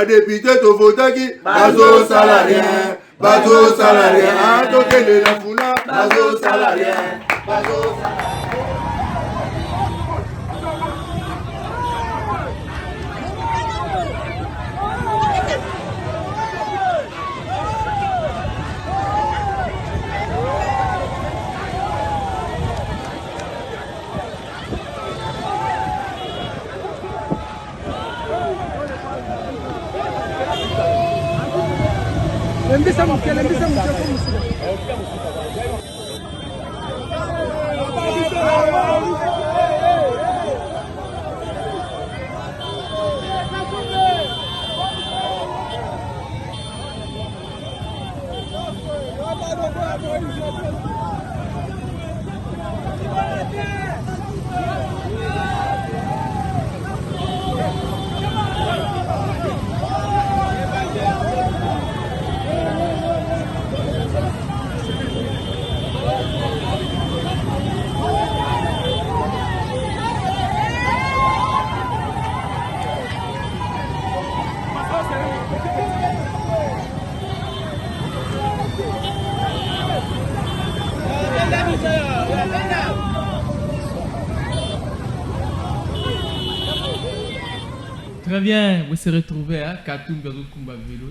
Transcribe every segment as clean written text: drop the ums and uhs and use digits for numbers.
député to votaki bazo salarien tokende na funa bazo salarien Très bien, vous serez retrouvé à Katumbi Kumba Vélo,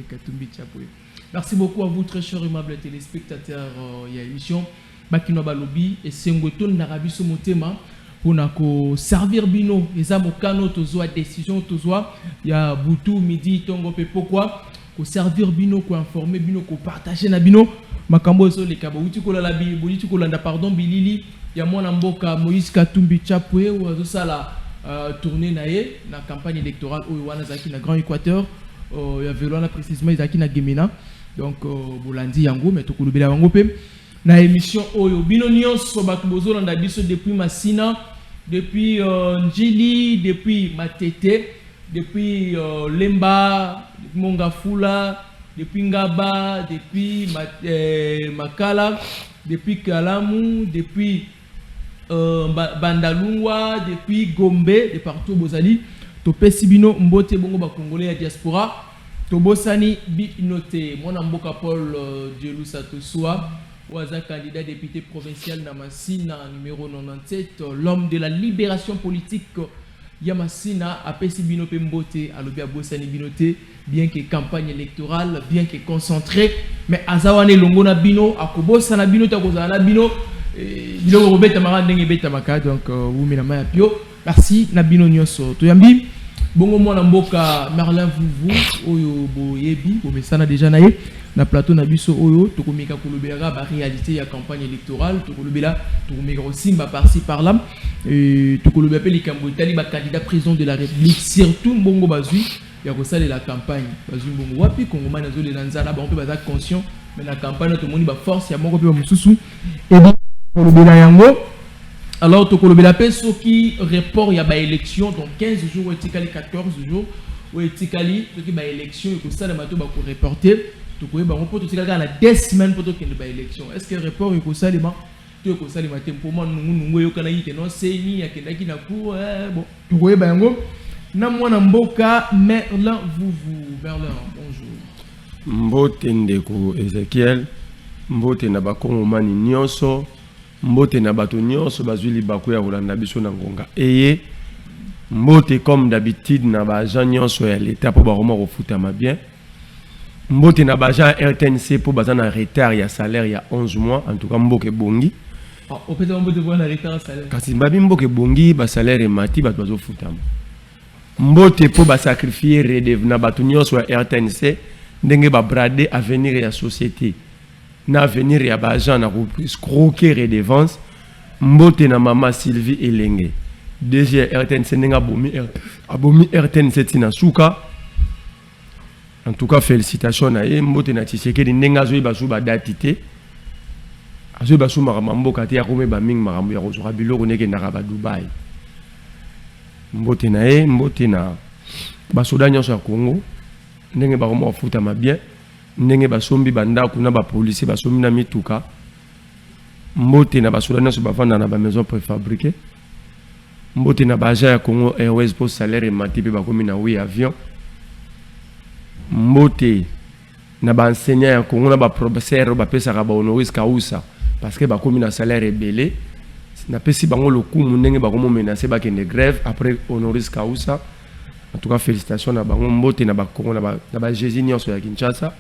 Katumbi Tchapoué. Merci beaucoup à vous, très chers aimables téléspectateurs. Il y a l'émission Bakino Balobi et Sengoton Narabi Somotema pour nous servir bino. Les amokano tozoa décision tozoa. Il y a Boutou midi tongo pe pourquoi ko servir bino, ko informer bino, ko partager na bino. Makambo so le kabo uti ko la labi, bouti ko landa pardon bilili. Il y a mon amboka Moïse Katumbi Tchapoué ou azo sala tournée na campagne électorale au Wanazaki na Grand Équateur. Il y a Velona précisément Izaki na Gemena. Donc Bolandi yango mais to kolobela yango pe na émission oyo bino nyonso bakubozo landa biso depuis Masina, depuis Njili, depuis Matete, depuis Lemba, Mongafula, depuis Ngaba, depuis Makala, depuis Kalamu, depuis Bandalungwa, depuis Gombe, de partout Bozali, to pesibino mbote bongo ba congolais ya diaspora, to bosani binoté, mon amboka Paul Dielou Satosua, oaza candidat député provincial na Masina numéro 97, l'homme de la libération politique Yamasina a pesibino pe mbote alobi a bosani binoté, bien que campagne électorale, bien que concentré, mais azawane longo na bino, akobosa na bino ta kozana bino. Donc vous me pio merci Nabino Nyonso Toyambi bongo mwana mboka Merlin Vuvu oyo boyebi bo mesana déjà naye na plateau na biso oyo tokomeka kolobela ba réalité ya campagne électorale tokolobela tokomeka aussi ba par-ci par là tokolobela pe likambo tali ba candidat président de la République surtout bongo bazui ya ko sala la campagne bazui bongo wapi kongomana zo le lanzala ba on peut ba conscient mais la campagne to moni ba force ya moko pe ba mususu et alors, tu as fait ce qui report ya ba élection donc 15 jours ou 14 jours ou etikali ce qui ba élection et que ça le matin ba ko reporter tu ko ba on peut tu na 2 semaines pour que ba élection est-ce que report ko ça le matin tu ko ça le matin pour moi nous yo kana yite non c'est ni ya kendaki na cour bon tu ko ba yango na mwana mboka Merlin Vuvu Merlin bonjour mbote ndeko Ezekiel mbote na ba kongomani nyonso mbote na bato nyonso bazuli bako ya kolanda biso na ngonga eye mbote comme d'habitude na ba agent nyonso ya l'état pour ba roma refutama bien mbote na ba agent RTNC pour bazana retard ya salaire ya 11 mois en tout cas mboke bongi au fait mbote bona retard salaire kasi mbabi mboke bongi ba salaire mati bato bazo futama mbote pour ba sacrifier redevant na bato nyonso ya RTNC ndenge ba brader avenir ya société na avenir ya ba agent na escroquer redevance mbote na mama Sylvie Elenge DG RTNC nenga abomi RTNC tina suka en tout cas félicitations na ye mbote na Tshisekedi nenga zo ba suba datité azo ba suma mboka te ya kome ba ming marambo ya kozura biloko neke na ba Dubai mbote na ye mbote na ba soda nyonso ya Congo ndenge ba koma futa ma bien ndenge basombi banda kuna ba policier basombi na mituka mbote na basoda nyonso bavanda na ba maison préfabriquée mbote na baja ya Congo Airways pour salaire et mati pe bakomi na oui avion mbote na ba enseignant ya Congo na ba professeur ba pesa ka ba honoris causa parce que ba komi na salaire ebele na pesi bango lokumu ndenge ba komo menacer ba kende grève après honoris causa. En tout cas félicitations na bango mbote na ba Congo na ba Jésus nyonso ya Kinshasa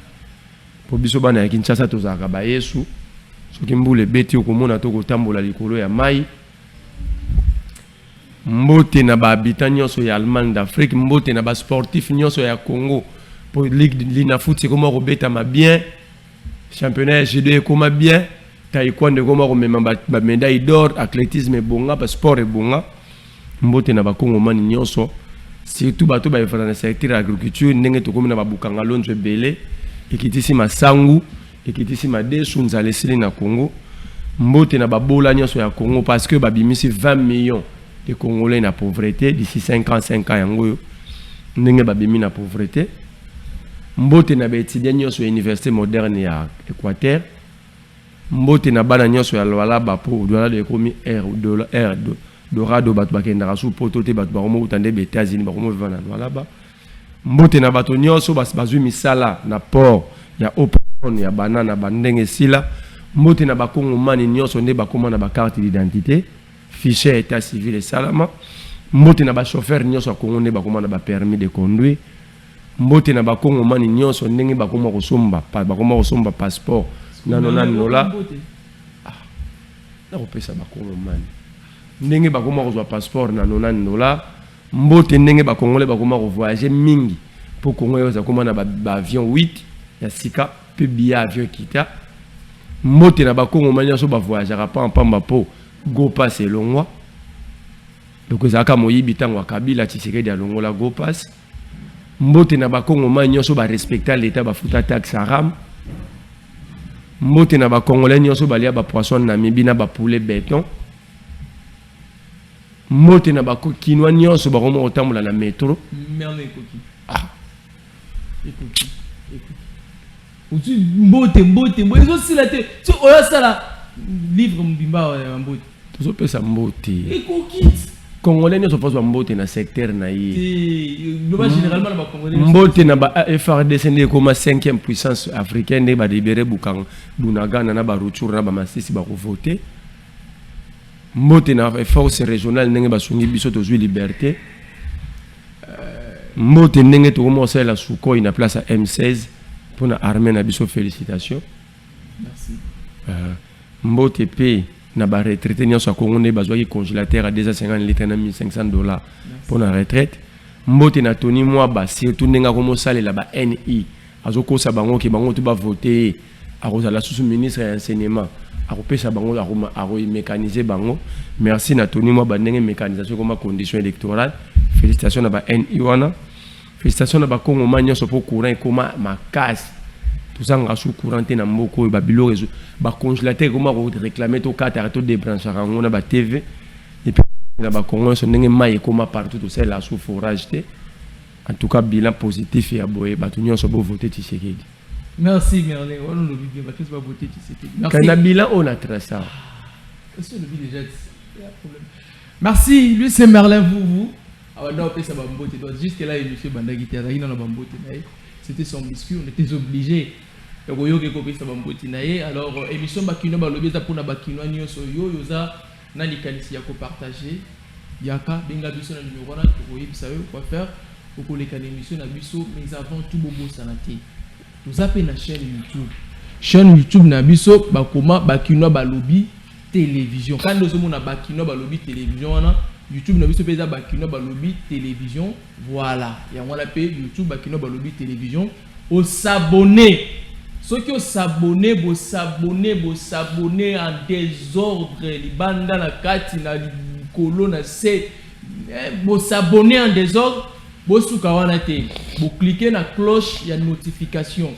po biso bana ya Kinshasa tozaka ba Yesu soki mbule beti okomona to kotambola likolo ya mai. Mbote na ba habitants nyonso ya Allemagne d'Afrique, mbote na ba sportif nyonso ya Congo pour ligue lina foot c'est comment robeta ma bien championnat G2 comment bien taekwondo comment remema ba médaille d'or, athlétisme bonga, ba sport e bonga. Mbote na ba Congo mani nyonso surtout bato ba efana na secteur agriculture ndenge to komina ba bukanga lonzo belé ekitisi masangu ekitisi madesu nzale sili na Congo. Mbote na ba bola nyonso ya Congo parce que ba bimisi 20 millions de Congolais na pauvreté d'ici 5 ans yango ndenge ba bimi na pauvreté. Mbote na ba étudiant nyonso ya université moderne ya Équateur. Mbote na bana nyonso ya Lualaba po dola de komi R dorado bato bakendaka su poto te bato bakomo utande ba États-Unis bakomo vivana na Lualaba. Mbote na bato nyonso bazwi misala na port ya Opon ya banana bandenge sila. Mbote na bakongo mani nyonso nde bakoma na ba carte d'identité fichier état civil et salama. Mbote na ba chauffeur nyonso akongo nde bakoma na ba permis de conduire. Mbote na bakongo mani nyonso ndenge bakoma kosomba passeport na $90 na kopesa bakongo mani ndenge bakoma kozwa passeport na $90. Mbote ndenge bakongole bakoma ko voyager mingi pour Congo yoza koma na ba avion 8 ya sika pe bia avion kita. Mbote na bakongo mani nyonso ba voyager pa pamba po go pass elongwa donc ezaka moyibi tango akabila Tshisekedi alongola go pass. Mbote na bakongo mani nyonso ba respecter l'état ba futa taxe haram. Mbote na ba congolais nyonso balia ba poisson na mibi na ba poulet béton. Mbote na ba kinois nyonso ba komo otambola na métro. Merle koki. Ah. Écoute. Mbote. Ezo sila te. Tu oya sala livre mbimba ya mbote. Tozo pesa mbote. Ekoki. Congolais nyonso pose ba mbote na secteur na yi. Généralement na ba congolais. Mbote na ba FRDC ndé comme 5e puissance africaine ndé ba libérer Bukanga, Bunagana na ba Rutshuru na ba Masisi ba ko voter. Mbote na force régionale ndenge ba sungi biso tozwi liberté. Mbote ndenge to commencer la Sukhoi na place à M16 pour na armée na biso félicitations. Merci. Mbote pe na ba retraité nyonso a Congo ndé bazwaki congélateur à $250 litres na $1,500 pour la retraite. Mbote na Tony Mwaba surtout ndenga komo salela ba NI azokosa bango ke bango to ba voter akozala sous ministre ya enseignement akopesa bango aro mécaniser bango. Merci na Tony Mwaba ndenge mécanisation comme condition électorale. Félicitations na ba NI wana. Félicitations na ba Congo manyoso pour courant comme makasi tout ça nga sous courant na mboko ba bilo réseau ba congélateur comme ko réclamer to 4 to débrancher ngona ba TV et puis na ba Congo so ndenge mai comme partout tout ça là sous forage te. En tout cas bilan positif ya boye ba tunyo so bo voter Tshisekedi. Merci Merle, on le vit bien parce que va voter Tshisekedi. Merci. Quand na bilan on a très ça. Est-ce que le vit déjà il y a problème. Merci, lui c'est Merlin vous. Ah non, ça va mbote. Jusque là il monsieur Bandagi Terrain dans la bambote naï. C'était son biscuit, on était obligés. Donc oyoke kopé ça va mbote naï. Alors émission bakino ba lobeza pour na bakino nyonso yo yoza na likanisi ya ko partager. Yaka benga biso na numéro na to yebisa yo quoi faire pour que les émission na biso mais avant tout bobo santé. Tout ça pe na chaîne YouTube. Chaîne YouTube na biso bakoma bakino ba lobby télévision. Quand nous sommes na bakino ba lobby télévision na YouTube na biso peza bakino ba lobby télévision. Voilà. Ya on l'appelle YouTube bakino ba lobby télévision. Au s'abonner. Ceux qui ont s'abonné, vous s'abonner en désordre. Les bandes dans la carte, la colonne, c'est vous s'abonner en désordre. Vous cliquez sur la cloche, il y a notification.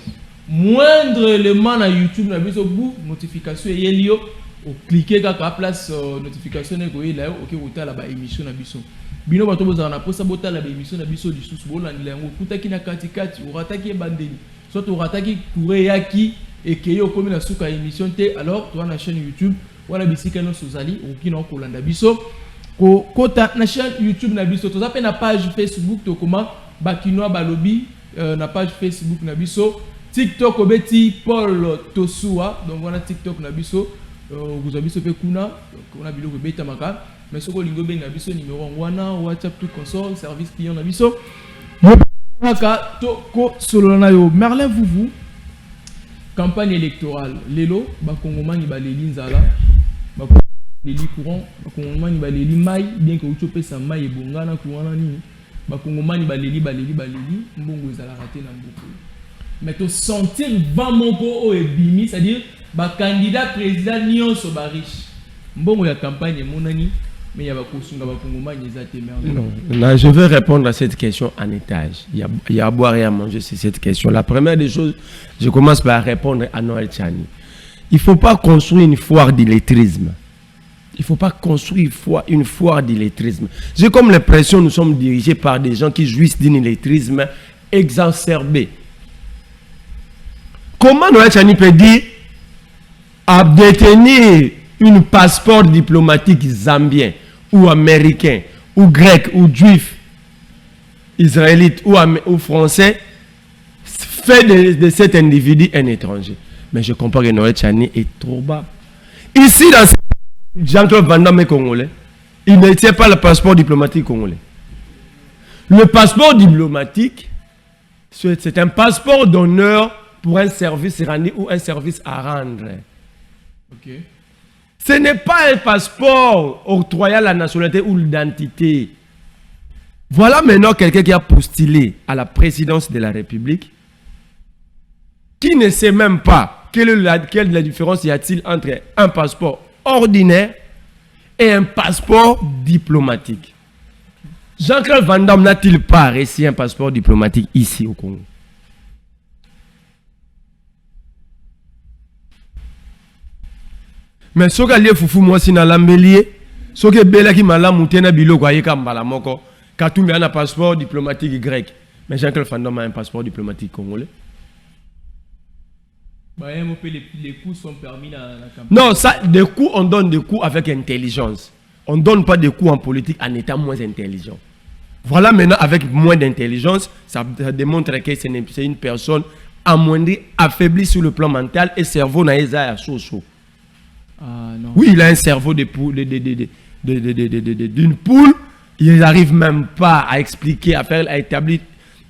Moindre élément na YouTube, na biso bout notification et yelio. Vous cliquez sur la place notification et vous voyez là, ok, vous avez la émission na biso. Bino bato boza na posa bota la émission na biso du sous bolandi yango kutaki na katikati urataki bandeni. Soit au rataki Koureyaki et que yo comme na suka émission te alors toi na chaîne YouTube wala bisika no sozali okina okolanda biso ko kota na chaîne YouTube na biso to zape na page Facebook to comment bakinoa balobi na page Facebook na biso, TikTok obeti Paul Tosua, donc on a TikTok na biso, vous avez fait kuna, on a biloko beta maka, mais ce qu'on lingo ben na biso numéro wana, WhatsApp tout console, service client na biso. Maka toko solo na yo Merlin Vuvu, campagne électorale. Lelo bakongomani baleli nzala, bakongomani courant, bakongomani baleli mai, bien que uchope sa mai ebongana kuwana nini. Bakongomani baleli mbongo ezala raté na mboko. Mais to sentir vent moko o ebimi, c'est-à-dire ba candidat président nyonso ba riche. Mbongo ya campagne monani, mais ya bakosunga bakongomani ezate merde. Non, là, je vais répondre à cette question en étage. Il y a à boire et à manger, c'est cette question. La première des choses, je commence par répondre à Noël Tchani. Il ne faut pas construire une foire d'illettrisme. Il ne faut pas construire une foire d'illettrisme. J'ai comme l'impression que nous sommes dirigés par des gens qui jouissent d'un illettrisme exacerbé. Comment Noël Tchani peut dire à détenir un passeport diplomatique zambien ou américain ou grec ou juif, israélite ou français, fait de cet individu un étranger? Mais je comprends que Noël Tchani est trop bas. Ici, dans Jean-Claude Van Damme est congolais. Il ne tient pas le passeport diplomatique congolais. Le passeport diplomatique, c'est un passeport d'honneur pour un service rendu ou un service à rendre. Ok. Ce n'est pas un passeport octroyant la nationalité ou l'identité. Voilà maintenant quelqu'un qui a postulé à la présidence de la République, qui ne sait même pas quelle différence y a-t-il entre un passeport ordinaire et un passeport diplomatique. Jean-Claude Van Damme n'a-t-il pas réussi un passeport diplomatique ici au Congo? Mais ce que les foufou moi si na l'ambelier, ce que bela qui m'a moutena bilo kwa yeka mbala moko, Katumbi a un passeport diplomatique grec. Mais Jean-Claude Van Damme a un passeport diplomatique congolais. Bah, les coups sont permis dans la campagne. Non, ça, des coups, on donne des coups avec intelligence. On ne donne pas des coups en politique en étant moins intelligent. Voilà maintenant, avec moins d'intelligence, ça démontre que c'est une personne amoindrie, affaiblie sur le plan mental et cerveau n'a pas chaud. Ah, non. Oui, il a un cerveau d'une poule. Il n'arrive même pas à expliquer, à établir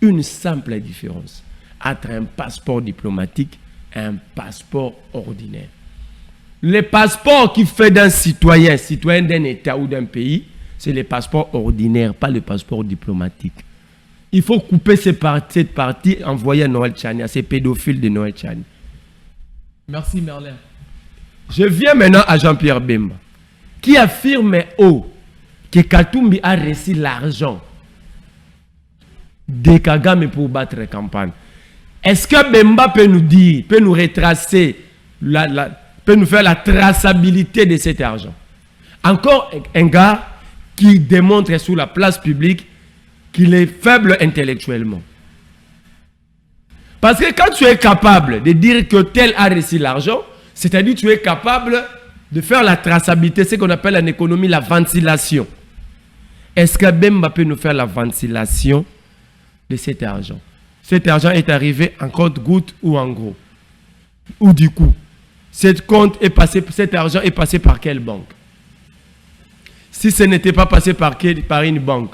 une simple différence entre un passeport diplomatique et un passeport ordinaire. Le passeport qui fait d'un citoyen d'un État ou d'un pays, c'est le passeport ordinaire, pas le passeport diplomatique. Il faut couper cette partie, envoyer à Noël Tchani, à ces pédophiles de Noël Tchani. Merci Merlin. Je viens maintenant à Jean-Pierre Bemba, qui affirme haut que Katumbi a reçu l'argent de Kagame pour battre la campagne. Est-ce que Bemba peut nous dire, peut nous retracer, peut nous faire la traçabilité de cet argent? Encore un gars qui démontre sur la place publique qu'il est faible intellectuellement. Parce que quand tu es capable de dire que tel a reçu l'argent, c'est-à-dire que tu es capable de faire la traçabilité, ce qu'on appelle en économie la ventilation. Est-ce que Bemba peut nous faire la ventilation de cet argent? Cet argent est arrivé en compte-goutte ou en gros? Ou du coup, cet argent est passé par quelle banque? Si ce n'était pas passé par une banque,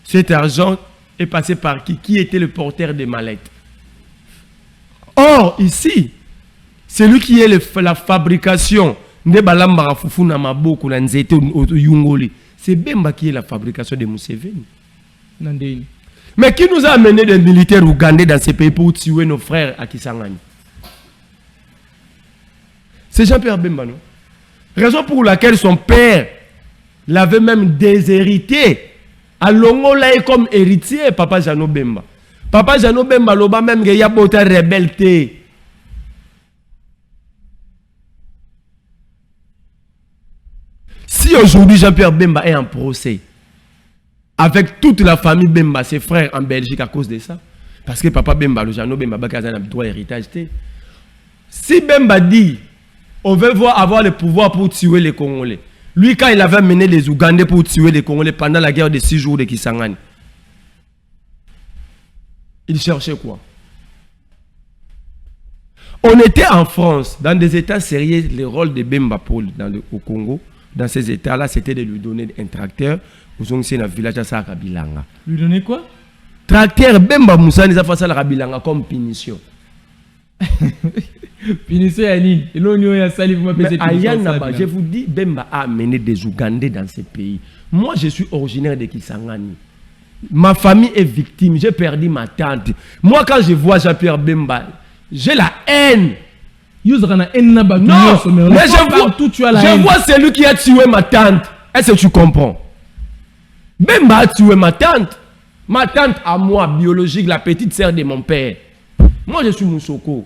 cet argent est passé par qui? Qui était le porteur des mallettes? Or, ici, celui qui est la fabrication de Balamba Fufu na Maboko na Nzete Yungoli, c'est Bemba qui est la fabrication de Museveni. Nandeni. Mais qui nous a amené des militaires ougandais dans ces pays pour tuer nos frères à Kisangani? C'est Jean-Pierre Bemba, non? Raison pour laquelle son père l'avait même déshérité. À Longola comme héritier, Papa Jano Bemba. Papa Jano Bemba, l'oba même qu'il y a beaucoup de rebelles. Si aujourd'hui Jean-Pierre Bemba est en procès, avec toute la famille Bemba, ses frères en Belgique à cause de ça, parce que Papa Bemba, le Jano Bemba, il a un droit héritage. Si Bemba dit, on veut avoir le pouvoir pour tuer les Congolais, lui quand il avait mené les Ougandais pour tuer les Congolais pendant la guerre de 6 jours de Kisangani, Il cherchait quoi? On était en France, dans des états sérieux, le rôle de Bemba Paul au Congo, dans ces états-là, c'était de lui donner un tracteur. Vous avez dans le village de Sakabilanga. Lui donner quoi? Tracteur Bemba Moussa nous a fait ça la Rabilanga comme punition. Punition Yanine. Et là, on a sali vous m'appelez Ayana, je vous dis, Bemba a amené des Ougandais dans ces pays. Moi, je suis originaire de Kisangani. Ma famille est victime. J'ai perdu ma tante. Moi, quand je vois Jean-Pierre Bemba, j'ai la haine. Non, mais je vois celui qui a tué ma tante. Est-ce que tu comprends? Bemba a tué ma tante. Ma tante à moi, biologique, la petite sœur de mon père. Moi, je suis Moussoko.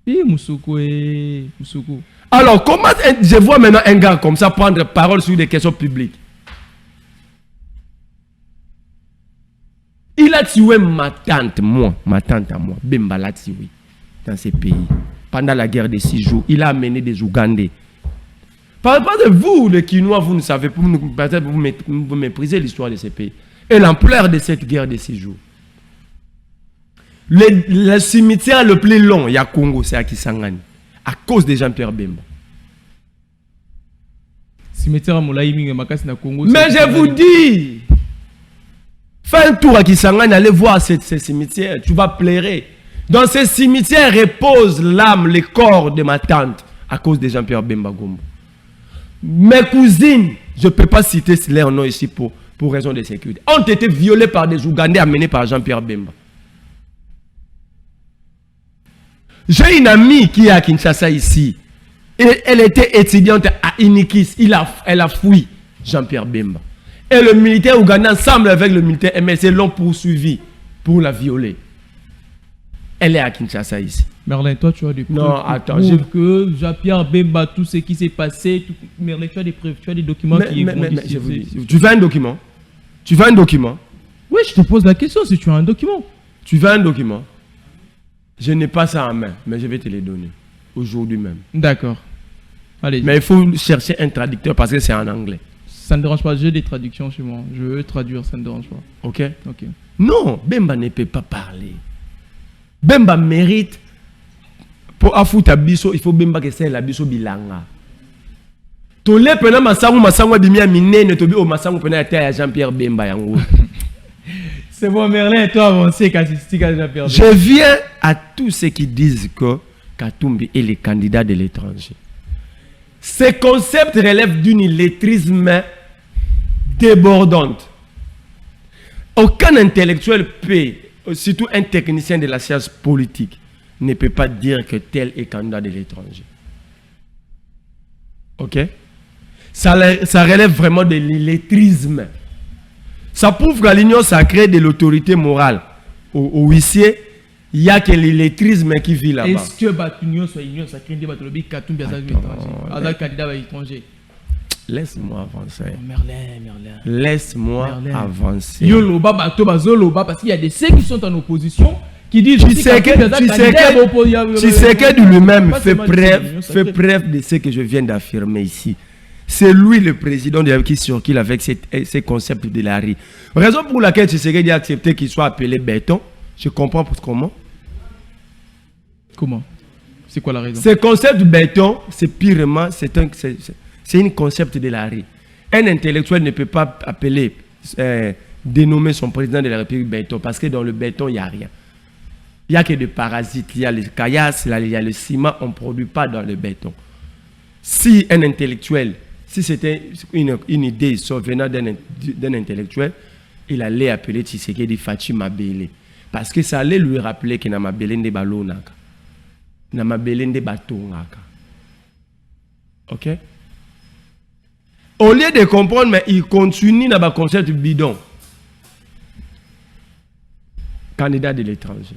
Oui, Moussoko et Moussoko. Alors, comment je vois maintenant un gars comme ça prendre parole sur des questions publiques? Il a tué ma tante à moi. Bemba l'a tué dans ces pays. Pendant la guerre des 6 jours, il a amené des Ougandais. Par rapport à vous, les Quinois, vous ne savez pas, vous méprisez l'histoire de ces pays. Et l'ampleur de cette guerre des 6 jours. Le cimetière le plus long, il y a Congo, c'est à Kisangani. À cause de Jean-Pierre Bemba. Cimetière à Moulaïming, na Congo. Mais je vous dis, fais un tour à Kisangani, allez voir ce cimetière, tu vas pleurer. Dans ce cimetière repose l'âme, le corps de ma tante, à cause de Jean-Pierre Bemba Gombo. Mes cousines, je ne peux pas citer leur nom ici pour raison de sécurité, ont été violées par des Ougandais amenés par Jean-Pierre Bemba. J'ai une amie qui est à Kinshasa ici. Elle était étudiante à Inikis. Elle a fui Jean-Pierre Bemba. Et le militaire ougandais, ensemble avec le militaire MLC, l'ont poursuivi pour la violer. Elle est à Kinshasa ici. Merlin, toi tu as des preuves. Non, attends. Que Jean-Pierre Bemba, tout ce qui s'est passé. Merlin, tu as des preuves, tu as des documents qui vont je vous dis, tu veux un document? Tu veux un document? Oui, je te pose la question si tu as un document. Tu veux un document? Je n'ai pas ça en main, mais je vais te les donner. Aujourd'hui même. D'accord. Allez. Mais il faut chercher un traducteur parce que c'est en anglais. Ça ne dérange pas, j'ai des traductions chez moi. Je veux traduire, ça ne dérange pas. Ok? Ok. Non, Bemba ne peut pas parler. Bemba mérite. Pour affouter biso, il faut Bemba que c'est la biso bilanga. Tolé pena masangu bimia minene tobi o masangu pena ya Jean-Pierre Bemba yango. C'est bon, Merlin, toi avancé quand tu as déjà perdu. Je viens à tous ceux qui disent que Katumbi est le candidat de l'étranger. Ce concept relève d'une illettrisme débordante. Aucun intellectuel peut, surtout un technicien de la science politique, ne peut pas dire que tel est candidat de l'étranger. Ok? Ça relève vraiment de l'illettrisme. Ça prouve qu'à l'union sacrée de l'autorité morale au huissier, il n'y a que l'illettrisme qui vit là-bas. Est-ce que l'union soit union sacrée de Batolobi Katumbi à l'étranger? Candidat à l'étranger. Laisse-moi avancer. Oh, Merlin. Laisse-moi avancer. Yoloba, Bazoloba, parce qu'il y a des ceux qui sont en opposition qui disent tu sais que de lui-même fait preuve de ce que je viens d'affirmer ici. C'est lui le président qui circule avec ces concepts de la rue. Raison pour laquelle Tshisekedi a accepté qu'il soit appelé béton. Je comprends comment. Comment? C'est quoi la raison? Ce concept de béton, c'est purement, c'est un concept de la rue. Un intellectuel ne peut pas appeler, dénommer son président de la République béton parce que dans le béton, il n'y a rien. Il n'y a que des parasites. Il y a les caillasses, il y a le ciment, on ne produit pas dans le béton. Si un intellectuel, si c'était une idée venant d'un intellectuel, il allait appeler Tshisekedi Fatima Bele. Parce que ça allait lui rappeler que n'a Mabelende Balonaka. N'a Mabelende Batongaka. Ok? Au lieu de comprendre, mais il continue dans le concept bidon. Candidat de l'étranger.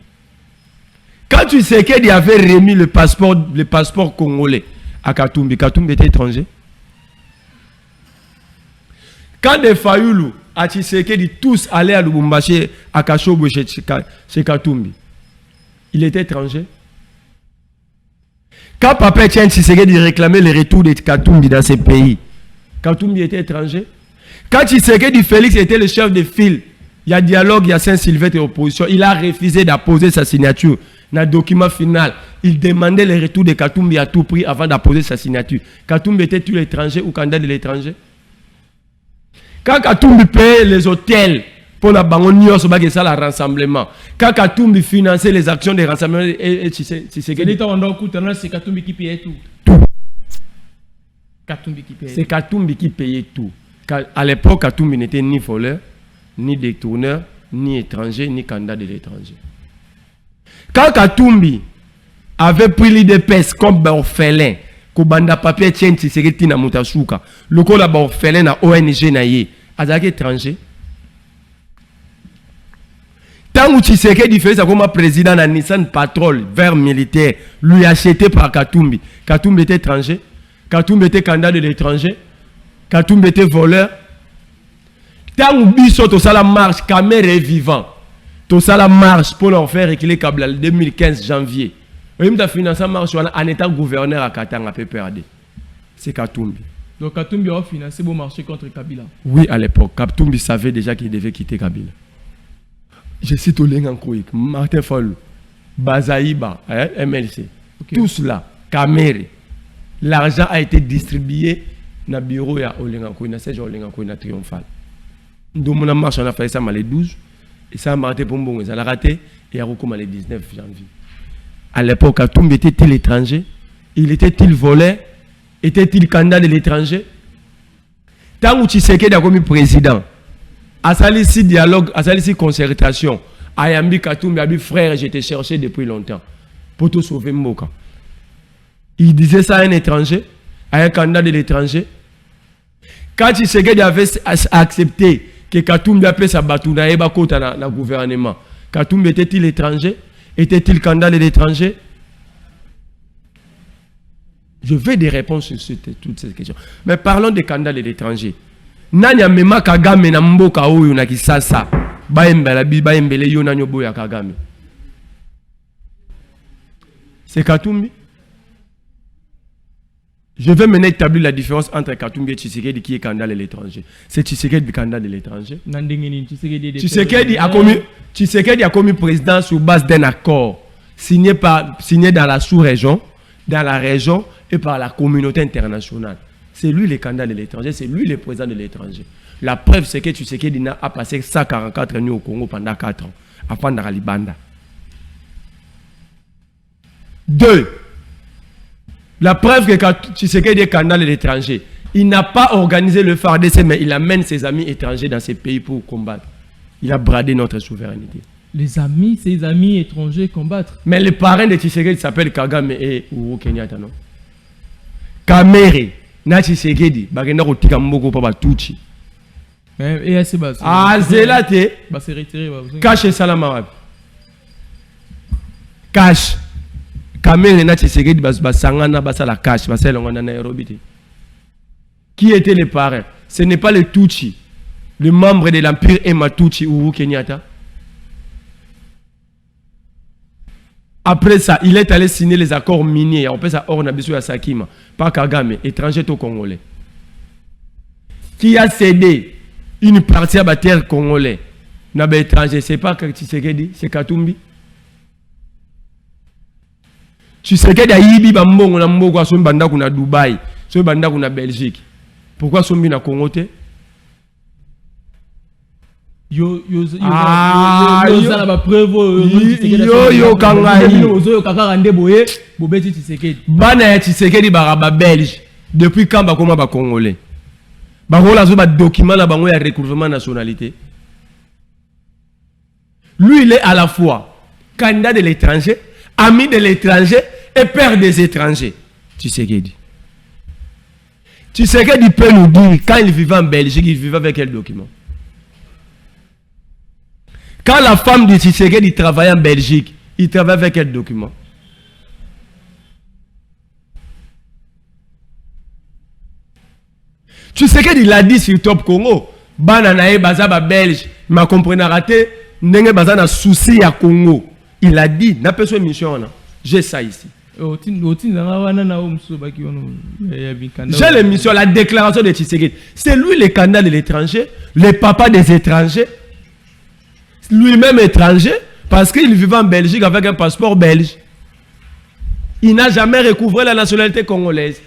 Quand Tshisekedi avait remis le passeport congolais à Katumbi, Katumbi était étranger. Quand des Fayoulou, à Tshisekedi, tous allaient à Lubumbashi, à Kashobo, chez Katumbi, il était étranger. Quand Papa Etienne Tshisekedi réclamait le retour de Katumbi dans ces pays, Katumbi était étranger. Quand Tshisekedi Félix était le chef de file Il y a dialogue, il y a Saint-Sylvestre et opposition. Il a refusé d'apposer sa signature. Dans le document final, il demandait le retour de Katumbi à tout prix avant d'apposer sa signature. Katumbi était-il étranger ou candidat de l'étranger? Quand Katumbi payait les hôtels pour la banque, ça le rassemblement. Quand Katumbi finançait les actions de rassemblement, c'est Katumbi qui payait tout. C'est Katumbi qui payait tout. À l'époque, Katumbi n'était ni voleur, ni détourneur, ni étranger, ni candidat de l'étranger. Quand Katumbi avait pris l'IDPS comme orphelin, Kobanda papier tient Tshisekedi na Mutasuka, le col orphelin na ONG na ye, azaki étranger. Tant que Tshisekedi fait ça comme président na Nissan Patrol vers militaire, lui acheté par Katumbi. Katumbi était étranger. Katumbi était candidat de l'étranger. Katumbi était voleur. Tant que Bisso to sala marche, Kamer est vivant. To sala marche pour leur faire reculer Kabila le 2015 janvier. Il a financé marche en étant gouverneur à Katanga PPRD. C'est Katumbi. Donc Katumbi a financé le marché contre Kabila. Oui, à l'époque, Katumbi savait déjà qu'il devait quitter Kabila. Je cite Olenga Nkoik, Martin Fallou, Bazaïba, MLC. Okay. Tout cela, Kamere. L'argent a été distribué dans le bureau de Olenga Nkoik, dans le siège de Olenga Nkoik, dans Triomphal. Nous avons marché, on a fait ça le 12, et ça a marqué pour bon, ça a raté, et a recommandé le 19 janvier. À l'époque, Katumbi était-il étranger? Il était-il voleur? Était-il candidat de l'étranger? Tant que Tshisekedi a commis président, à Salisi dialogue, à Salisi concertation, Ayambi Katumbi a dit frère, j'étais cherché depuis longtemps pour te sauver Mboka. Il disait ça à un étranger, à un candidat de l'étranger. Quand Tshisekedi avait accepté que Katumbi appelait sa batouna et bakota dans le gouvernement, Katumbi était-il étranger? Était-il candidat de l'étranger? Je veux des réponses sur toutes ces questions. Mais parlons des candidats de l'étranger. Nanya mema Kagame na mboka oyo na kisasa baembele yo na nyobo ya Kagame. C'est Katumbi. Je vais maintenant établir la différence entre Katumbi et Tshisekedi qui est candidat de l'étranger. C'est Tshisekedi le candidat de l'étranger. Tshisekedi a commis président sur base d'un accord signé dans la sous-région, dans la région et par la communauté internationale. C'est lui le candidat de l'étranger, c'est lui le président de l'étranger. La preuve, c'est que Tshisekedi a passé 144 nuits au Congo pendant 4 ans, avant d'aller à Libanda. 2. La preuve que Tshisekedi est candidat de l'étranger, il n'a pas organisé le FARDC, mais il amène ses amis étrangers dans ces pays pour combattre. Il a bradé notre souveraineté. Ses amis étrangers combattre. Mais le parrain de Tshisekedi s'appelle Kagame et Uhuru Kenyatta, non? Kamere. Na Tshisekedi bagenda kotika mboko pa batuchi et assez bas zelate ba se retirer cache salama wapi cache Kamere na Tshisekedi basangana basala cache baselonga na Nairobi. Qui était le parrain? Ce n'est pas le Tutsi, le membre de l'empire Ematuchi Uhuru Kenyatta. Après ça, il est allé signer les accords miniers. On peut ça hors Nabisu à Sakima, par Kagame, étranger au Congolais. Qui a cédé une partie à la terre congolais? N'a étranger, c'est pas Tshisekedi, c'est Katumbi. Tshisekedi a yibi bambongo na mboko a son banda kuna Dubaï, son banda kuna Belgique. Pourquoi son na Congo te? Yo bana ya Tshisekedi ba belge depuis quand ba koma ba congolais ba rola zo ba document na bango ya recouvrement nationalité. Lui il est à la fois candidat de l'étranger, ami de l'étranger et père des étrangers. Tshisekedi peut nous dire quand il vivait en Belgique, il vivait avec quel document? Quand la femme de Tshisekedi travaillait en Belgique, il travaillait avec quel document? Tshisekedi l'a dit sur Top Congo. Bananae bazaba belge, ma comprenez raté, n'enge bazana souci à Congo. Il a dit, n'a pas une mission là. J'ai ça ici. J'ai l'émission, la déclaration de Tshisekedi. C'est lui le candidat de l'étranger, le papa des étrangers. lui-même étranger, parce qu'il vivait en Belgique avec un passeport belge. Il n'a jamais recouvré la nationalité congolaise.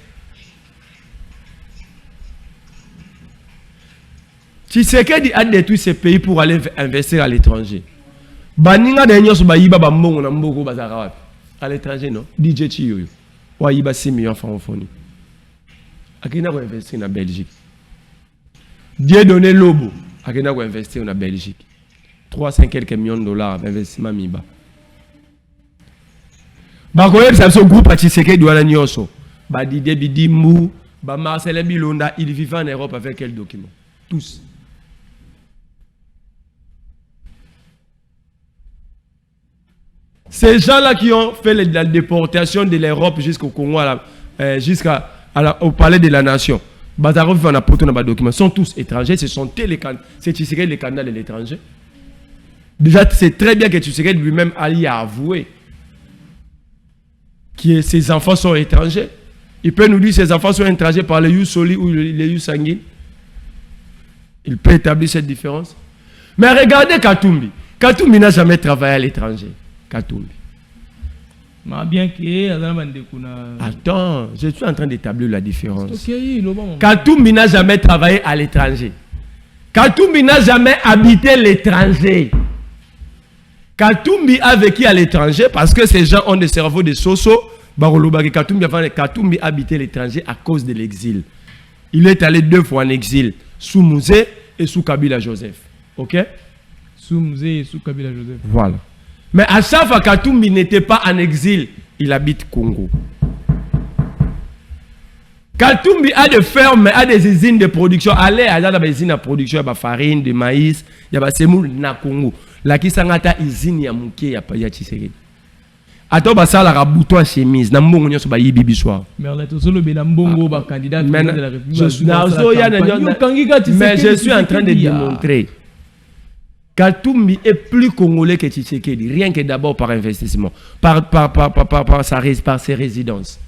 Tshisekedi a détruit ces pays pour aller investir à l'étranger. Baninga de nyos ba yiba ba mbongo na mboko bazaka wapi? À l'étranger non. DJ Chiyoyo. Wa yiba 6 millions francophonie. Akina ko investir na Belgique. Dieudonné Lobo akina ko investir na Belgique. 300 quelques millions de dollars d'investissement miba. Ba ko yebisa so groupe a Tshisekedi wana nyoso. Ba Didier Bidimbu, ba Marcel Bilonda, ils vivent en Europe avec quel document? Tous. Ces gens-là qui ont fait la déportation de l'Europe jusqu'au Congo, au palais de la nation, sont tous étrangers. Ce sont les candidats de l'étranger. Déjà, c'est très bien que Tshisekedi lui-même allait avouer que ses enfants sont étrangers. Il peut nous dire que ses enfants sont étrangers par les Yus Soli ou les Yus Sanguine. Il peut établir cette différence. Mais regardez Katumbi. Katumbi n'a jamais travaillé à l'étranger. Katumbi. Attends, je suis en train d'établir la différence. Katumbi n'a jamais travaillé à l'étranger. Katumbi n'a jamais habité l'étranger. Katumbi a vécu à l'étranger parce que ces gens ont des cerveaux de soso. Katumbi a habité l'étranger à cause de l'exil. Il est allé 2 fois en exil, sous Mouzé et sous Kabila Joseph. Ok? Sous Mouzé et sous Kabila Joseph. Voilà. Mais à chaque fois Katumbi n'était pas en exil, il habite Congo. Katumbi a des fermes, a des usines de production. Allez, il y a des usines de production, il y a de farine, de maïs, il y a des semoule na Congo. La qui s'angata usine ya muke ya Tshisekedi. Ato basala ka bouton chemise na mbongo nyoso ba yibi biswa. Mais de la République. Mais je suis en train de démontrer. Katumbi est plus congolais que Tshisekedi, rien que d'abord par investissement, par ses résidences.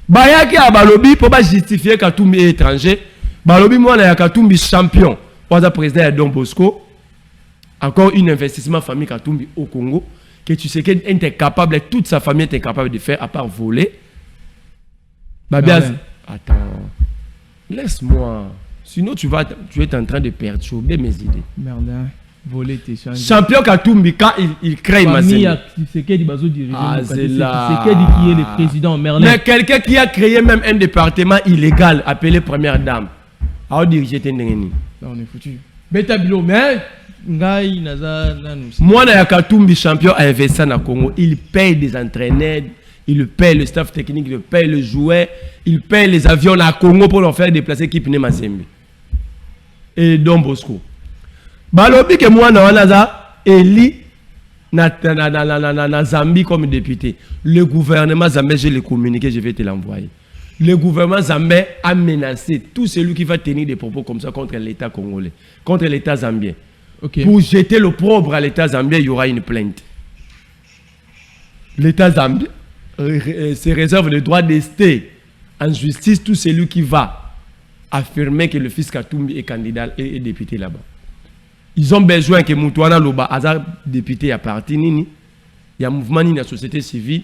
Bayaki a Balobi pour justifier Katumbi est étranger. Balobi moi na Katumbi champion. Oza président de Don Bosco. Encore un investissement famille Katumbi au Congo que Tshisekedi est incapable, toute sa famille est incapable de faire à part voler. Babiaz, attends, laisse-moi. Sinon tu es en train de perturber mes idées. Merde. Voler tes champion Katumbi quand il crée ma famille Tshisekedi bazo diriger Tshisekedi qui est le président Merlin. Mais quelqu'un qui a créé même un département illégal appelé première dame a dirigé Tendengeni. Là on est foutu. Beta bilo mais ngai naza nanu. Moi na Katumbi champion a investi na Congo, il paye des entraîneurs, il paye le staff technique, il paye le joueur, il paye les avions à Congo pour leur faire déplacer équipe Mazembe. Et Don Bosco. Balobi que moi na Eli na Zambie comme député. Le gouvernement zambien, je l'ai communiqué, je vais te l'envoyer. Le gouvernement zambien a menacé tout celui qui va tenir des propos comme ça contre l'État congolais, contre l'État zambien. Okay. Pour jeter l'opprobre à l'État zambien, il y aura une plainte. L'État zambien se réserve le droit d'ester en justice tout celui qui va affirmer que le fils Katumbi est candidat et député là-bas. Ils ont besoin que Moutouana Loba, Azar député à parti Nini, il y a un mouvement Nini, la société civile.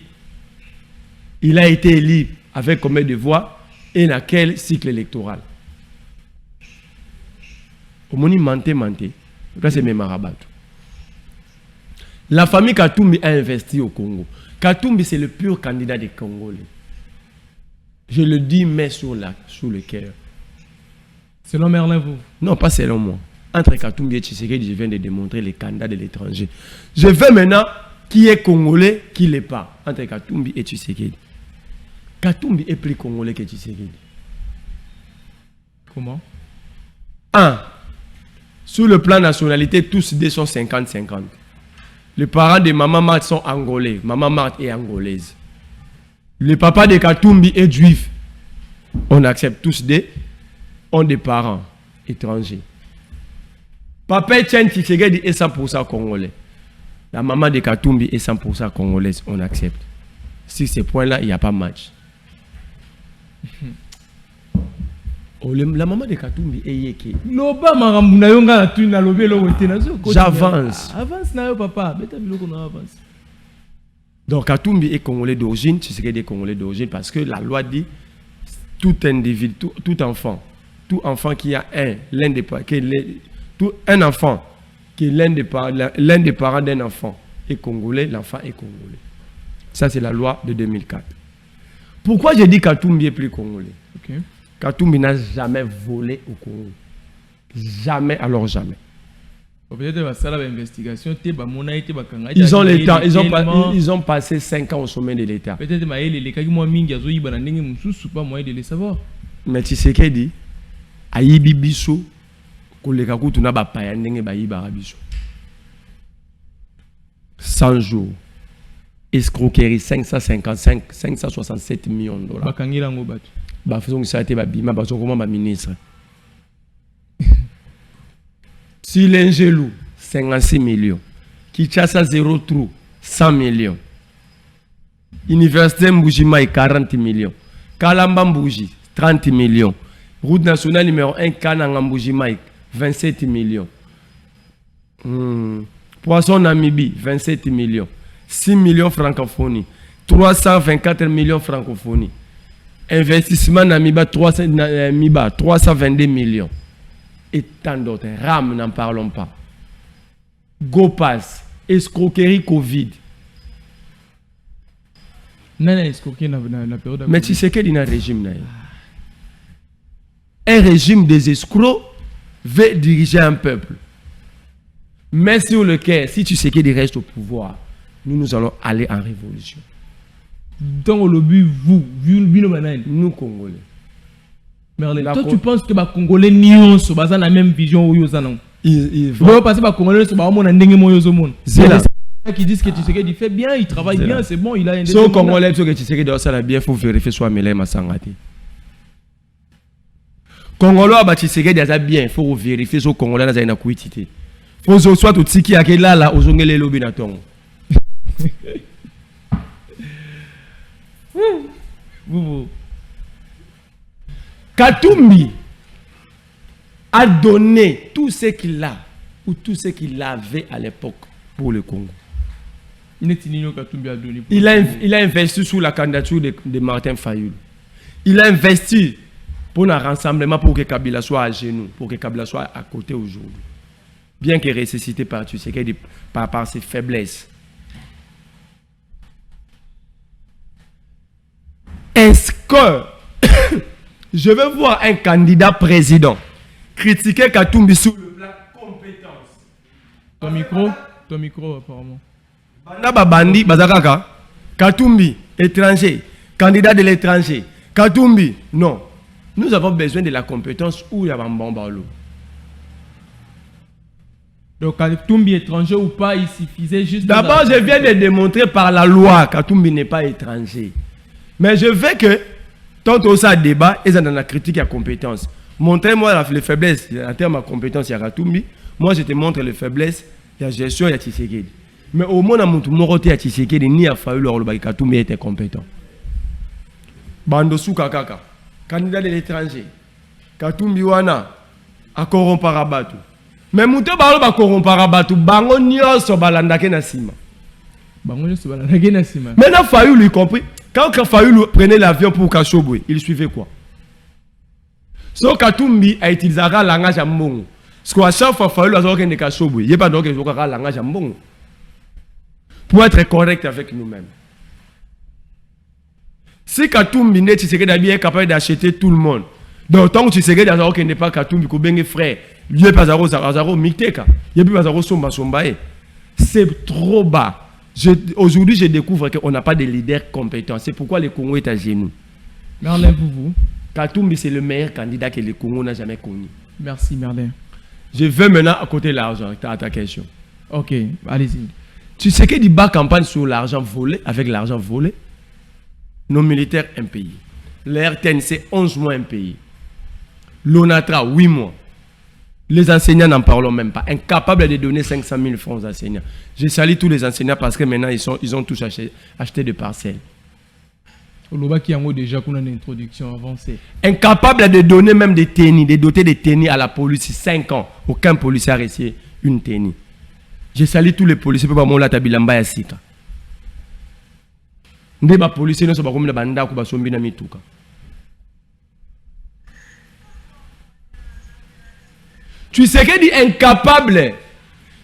Il a été élu avec combien de voix et dans quel cycle électoral. Au moni menté. Là c'est même Rabat. La famille Katumbi a investi au Congo. Katumbi c'est le pur candidat des Congolais. Je le dis mais sur le cœur. Selon Merlin vous? Non, pas selon moi. Entre Katumbi et Tshisekedi, je viens de démontrer les candidats de l'étranger. Je veux maintenant qui est congolais, qui ne l'est pas. Entre Katumbi et Tshisekedi. Katumbi est plus congolais que Tshisekedi. Comment? 1. Sur le plan nationalité, tous deux sont 50-50. Les parents de Maman Marthe sont angolais. Maman Marthe est angolaise. Le papa de Katumbi est juif. On accepte tous deux. Ont des parents étrangers. Papa Etienne Tshisekedi est 100% congolais. La maman de Katumbi est 100% congolaise. On accepte. Sur ces points-là, il n'y a pas match. La maman de Katumbi est yeke. Loba marambu na yo nga tu na lobé lo wote na zo. J'avance. Avance na yo papa, beta biloko na avance. Donc Katumbi est congolais d'origine, tu sais qu'il est congolais d'origine parce que la loi dit tout individu, tout enfant qui a un enfant qui est l'un des parents d'un enfant est congolais, l'enfant est congolais. Ça c'est la loi de 2004. Pourquoi j'ai dit Katumbi est plus congolais? Okay. Katumbi n'a jamais volé au Congo. Jamais, alors jamais. Ils ont le temps, ils ont passé 5 ans au sommet de l'État. Mais tu sais qu'il dit, Aïbi Bisso, koleka kutu na bapaya ndenge bayibara biso. 100 jours. Escroquerie 567 millions de dollars. Bakangirango batu. Ba faisons ça été babima ba comment ba ministre. Silengelou 56 millions. Kinshasa 0 trou 100 millions. Université Mbujimai 40 millions. Kalamba Mbuji 30 millions. Route nationale numéro 1 Kananga Mbujimai 27 millions. Poisson Namibie 27 millions. 6 millions francophonie. 324 millions francophonie. Investissement Namiba 322 millions. Et tant d'autres. RAM, n'en parlons pas. GoPass, escroquerie Covid. Mais tu sais qu'il y a un régime. Un régime des escrocs veut diriger un peuple. Mais sur lequel, si tu sais qu'il reste au pouvoir, nous allons aller en révolution. Dans le but, nous Congolais. Merlin, toi tu penses que les Congolais sont dans la même vision où ils sont? Ils vont passer par Congolais sur le monde. Qui disent que tu sais qu'il fait bien, il travaille bien, c'est bon, il a un des Congolais que tu sais que ça va bien, il faut vérifier soit Mélé Massangati. Congolais bah tu sais que ça bien, il faut vérifier soit Congolais dans une quantité. Faut soit tout ce qui a là aux ongles lobby na ton. Katumbi a donné tout ce qu'il a ou tout ce qu'il avait à l'époque pour le Congo. Il a investi sous la candidature de Martin Fayulu. Il a investi pour un rassemblement pour que Kabila soit à genoux, pour que Kabila soit à côté aujourd'hui. Bien que ressuscité par tu sais par ses faiblesses. Est-ce que je vais voir un candidat président critiquer Katumbi sur le plan compétence? Ton micro apparemment. Banda Bandi Bazakaka, Katumbi, étranger, candidat de l'étranger. Katumbi, non. Nous avons besoin de la compétence où il y a un bon ballon. Donc Katumbi étranger ou pas, il suffisait juste... D'abord, je viens de démontrer par la loi que Katumbi n'est pas étranger. Mais je veux que, tant que ça débat, ils ont dans la critique à compétence. Montrez-moi les faiblesses en termes de compétence, il y a Katumbi. Moi, je te montre les faiblesses, il y a gestion, il y a Tshisekedi. Mais au moins, Moroté à Tshisekedi, ni à Fayulu, Katumbi était compétent. Bandosu Kakaka, candidat de l'étranger. Katumbi Wana, à Koromparabatu. Mais Mouté Balo ba Koromparabatu, Bango Nyoso Balandake Nasima. Bango Nyoso Balandake Nasima. Maintenant, Fayulu, y compris. Quand Fayulu prenait l'avion pour Kachobwe, il suivait quoi? So Katumbi a utilisé le langage à Mbongo. Parce qu'à chaque fois, Fayulu a dit que Kachobwe, il n'y a pas de langage à Mbongo. Pour être correct avec nous-mêmes. Si Katumbi est capable d'acheter tout le monde, donc tant que tu sais que n'est pas Katumbi, que frère, lui est pas Zaro Miteka, il n'est pas Zaro Somba Sombae. C'est trop bas. Aujourd'hui, je découvre qu'on n'a pas de leader compétent. C'est pourquoi le Congo est à genoux. Merlin, pour vous. Katumbi, c'est le meilleur candidat que le Congo n'a jamais connu. Merci, Merlin. Je veux maintenant à côté de l'argent, à ta question. Ok, allez-y. Tu sais qu'il bat campagne sur l'argent volé, avec l'argent volé. Nos militaires, un pays. Les RTNC, 11 mois, un pays. L'ONATRA, 8 mois. Les enseignants n'en parlons même pas. Incapables de donner 500 000 francs aux enseignants. Je salue tous les enseignants parce que maintenant, ils ont tous acheté des parcelles. Oloba qui a déjà une introduction avancée. Incapable de donner même des tennis, de doter des tennis à la police. 5 ans, aucun policier a reçu une tennis. Je salue tous les policiers pour moi la tabilamba ya sika. Ndeba policier ne sont pas comme la banda ko basombi na mituka. Tu sais que dit incapable.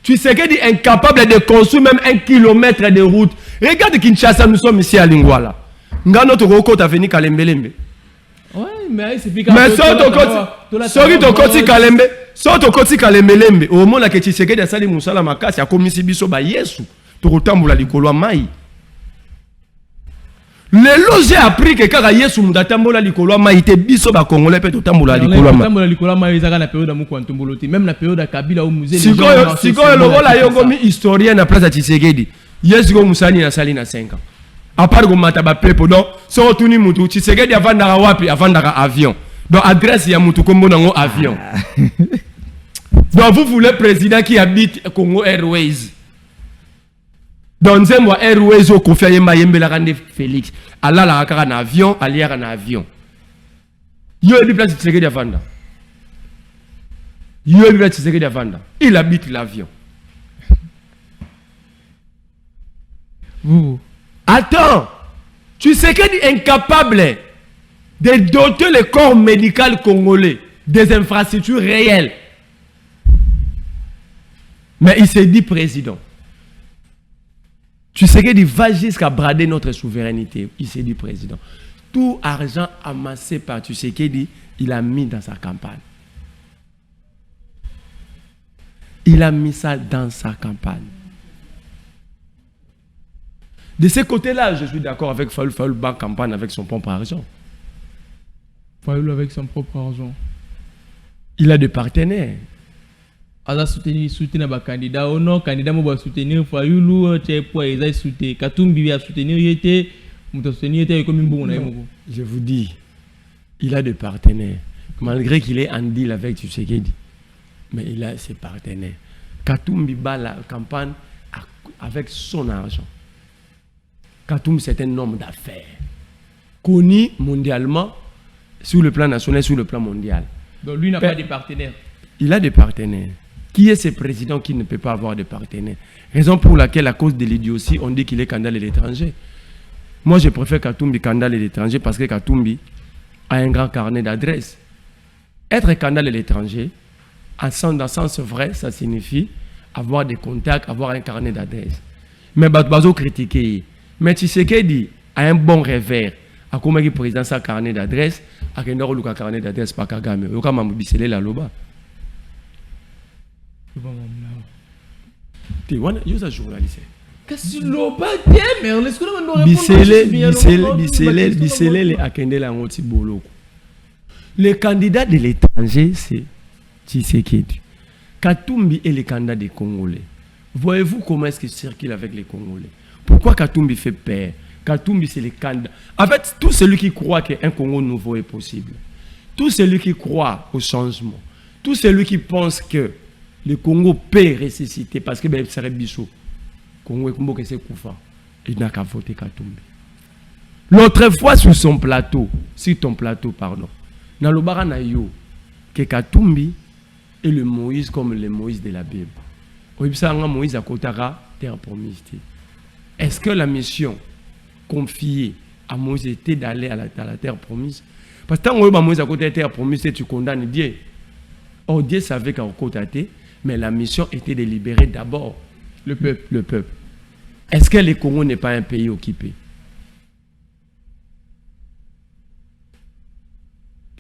Tu sais que dit incapable de construire même 1 kilomètre de route. Regarde Kinshasa, nous sommes ici à Lingwala. Ngano to ko ta veni Kalembelembe. Ouais, mais c'est plus mais sorry to koti Kalembe. So to koti Kalembelembe. Au moment que tu sais que de sali musala makasi a komisi biso ba Yesu. To kotambola likolo mai. Lelo j'ai appris que quand Yesu mudatambola likolo mai te biso ba congolais pe to tambola likolo mai. Tambola likolo mai ezaka na période amuko antomboloti, même na période Kabila au musée. Sikoyo lokola yo gomi historien na place ya Tshisekedi. Yesu go musani na sali na 5 ans. À part que mataba pepo donc so tuni mutu Tshisekedi avandaka wapi avandaka avion. Donc adresse ya mutu kombo nango avion. Donc vous voulez président qui habite Congo Airways. Donc Nzembo Airways au Kofi Ayemba Yembela Rande Félix. Allah la kaka na avion, aliera na avion. Yo est place Tshisekedi avanda. Yo est place Tshisekedi avanda. Il habite l'avion. Vous Attends, tu sais qu'il est incapable de doter le corps médical congolais des infrastructures réelles. Mais il s'est dit président. Tu sais qu'il va jusqu'à brader notre souveraineté. Il s'est dit président. Tout argent amassé par tu sais qu'il dit, il a mis dans sa campagne. Il a mis ça dans sa campagne. De ce côté-là, je suis d'accord avec Fayulu Bank campagne avec son propre argent. Fayulu avec son propre argent. Il a des partenaires. Il a soutenir les candidats ou non, candidat va soutenir Fayulu, il a soutenir Katumbi a soutenir Yete, je vous dis, il a des partenaires. Malgré qu'il est en deal avec Tshisekedi, mais il a ses partenaires. Katumbi bat la campagne avec son argent. Katumbi, c'est un homme d'affaires. Connu mondialement, sur le plan national, sur le plan mondial. Donc lui n'a pas de partenaires. Il a des partenaires. Qui est ce président qui ne peut pas avoir de partenaires? Raison pour laquelle, à cause de l'idiotie, on dit qu'il est candidat à l'étranger. Moi, je préfère Katumbi candidat à l'étranger parce que Katumbi a un grand carnet d'adresses. Être candidat à l'étranger, dans sens vrai, ça signifie avoir des contacts, avoir un carnet d'adresses. Mais Bazo critiquer. Mais Tshisekedi a un bon revers. A comment il président sa carnet d'adresse, a qu'il n'a pas carnet d'adresse par Kagame. Il a quand même bicelé la loba. Tu vois, il y a un journaliste. Qu'est-ce que loba mais on est-ce que nous répondre bicelé a qu'il n'a pas bolo. Le candidat de l'étranger, c'est Tshisekedi. Katumbi est le candidat des Congolais. Voyez-vous comment est-ce qu'il circule avec les Congolais? Pourquoi Katumbi fait peur? Katumbi, c'est le candidat. En fait, tout celui qui croit qu'un Congo nouveau est possible, tout celui qui croit au changement, tout celui qui pense que le Congo peut ressusciter, parce que ben, serait bichot, Congo est comme c'est Koufa, il n'a qu'à voter Katumbi. L'autre fois sur son plateau, sur ton plateau, pardon, dans le baranayo, que Katumbi est le Moïse comme le Moïse de la Bible. Moïse a Kotara, terre promise. Est-ce que la mission confiée à Moïse était d'aller à la terre promise? Parce que quand Moïse a côté la terre promise, tu condamnes Dieu. Or Dieu savait qu'à côté, mais la mission était de libérer d'abord le peuple. Est-ce que le Congo n'est pas un pays occupé?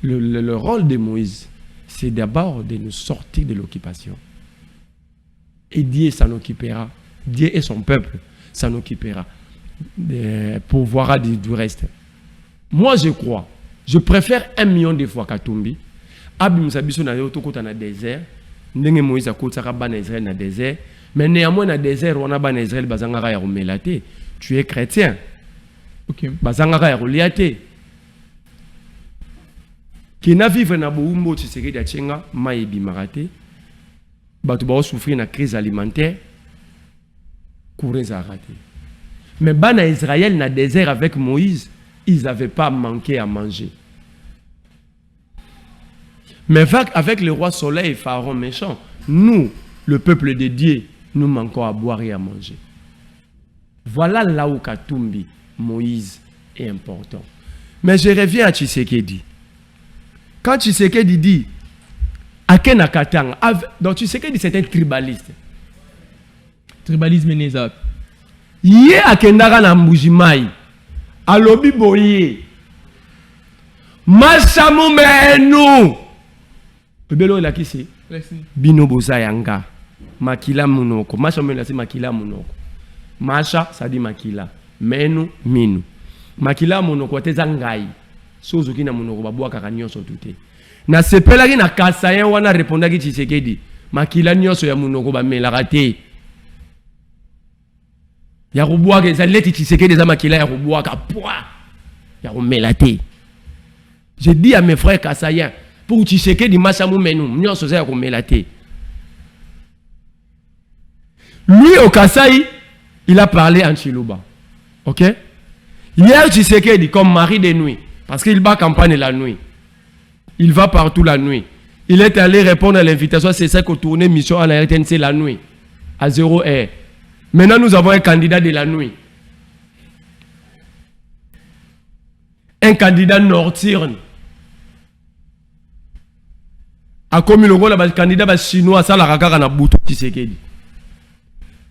Le rôle de Moïse, c'est d'abord de nous sortir de l'occupation. Et Dieu s'en occupera. Dieu et son peuple s'en occupera. Pourvoira du reste. Moi, je crois. Je préfère 1 million de fois Katumbi. Abim Sabiso na yo toko na désert. Ndenge Moïse a kotaka ban Israël na désert. Mais néanmoins na désert on a ban Israël bazangaka ya romelate. Tu es chrétien. OK. Bazangaka ya roliate. Qui na vivre na boumbo Tshisekedi achenga mayebi marate. Batu ba souffrir na crise alimentaire. Courez à rater. Mais ban Israël na désert avec Moïse. ils n'avaient pas manqué à manger. Mais avec le roi Soleil et Pharaon méchant, nous, le peuple de Dieu, nous manquons à boire et à manger. Voilà là où Katumbi, Moïse, est important. Mais je reviens à Tshisekedi. Quand Tshisekedi dit Akena Katanga, donc Tshisekedi c'est un tribaliste. Tribalisme Nézak. Yé Akendara na Mbujimai. Alobi boye. Masamu menu. Bebelo la qui c'est? Bino boza yanga. Makila munoko. Masamu menu c'est makila munoko. Masha ça dit makila. Menu minu. Makila munoko teza ngai. Sozo kina munoko babwa kaka nyonso tute. Na sepelaki na kasayen wana répondaki Tshisekedi. Makila nyonso ya munoko ba melaka te. Ya kubwa ke za leti Tshisekedi za makila ya kubwa ka poa. Ya kumela te. Je dis à mes frères kasayen pour Tshisekedi masamu menu nyonso za ya kumela te. Lui au Kasaï, il a parlé en Chiluba. OK? Hier Tshisekedi comme mari de nuit. Parce qu'il bat campagne la nuit. Il va partout la nuit. Il est allé répondre à l'invitation. C'est ça qu'on tournait mission à la RTNC la nuit. À 0h. Maintenant, nous avons un candidat de la nuit. Un candidat nocturne. A comme le candidat chinois, ça la rakara na buto Tshisekedi.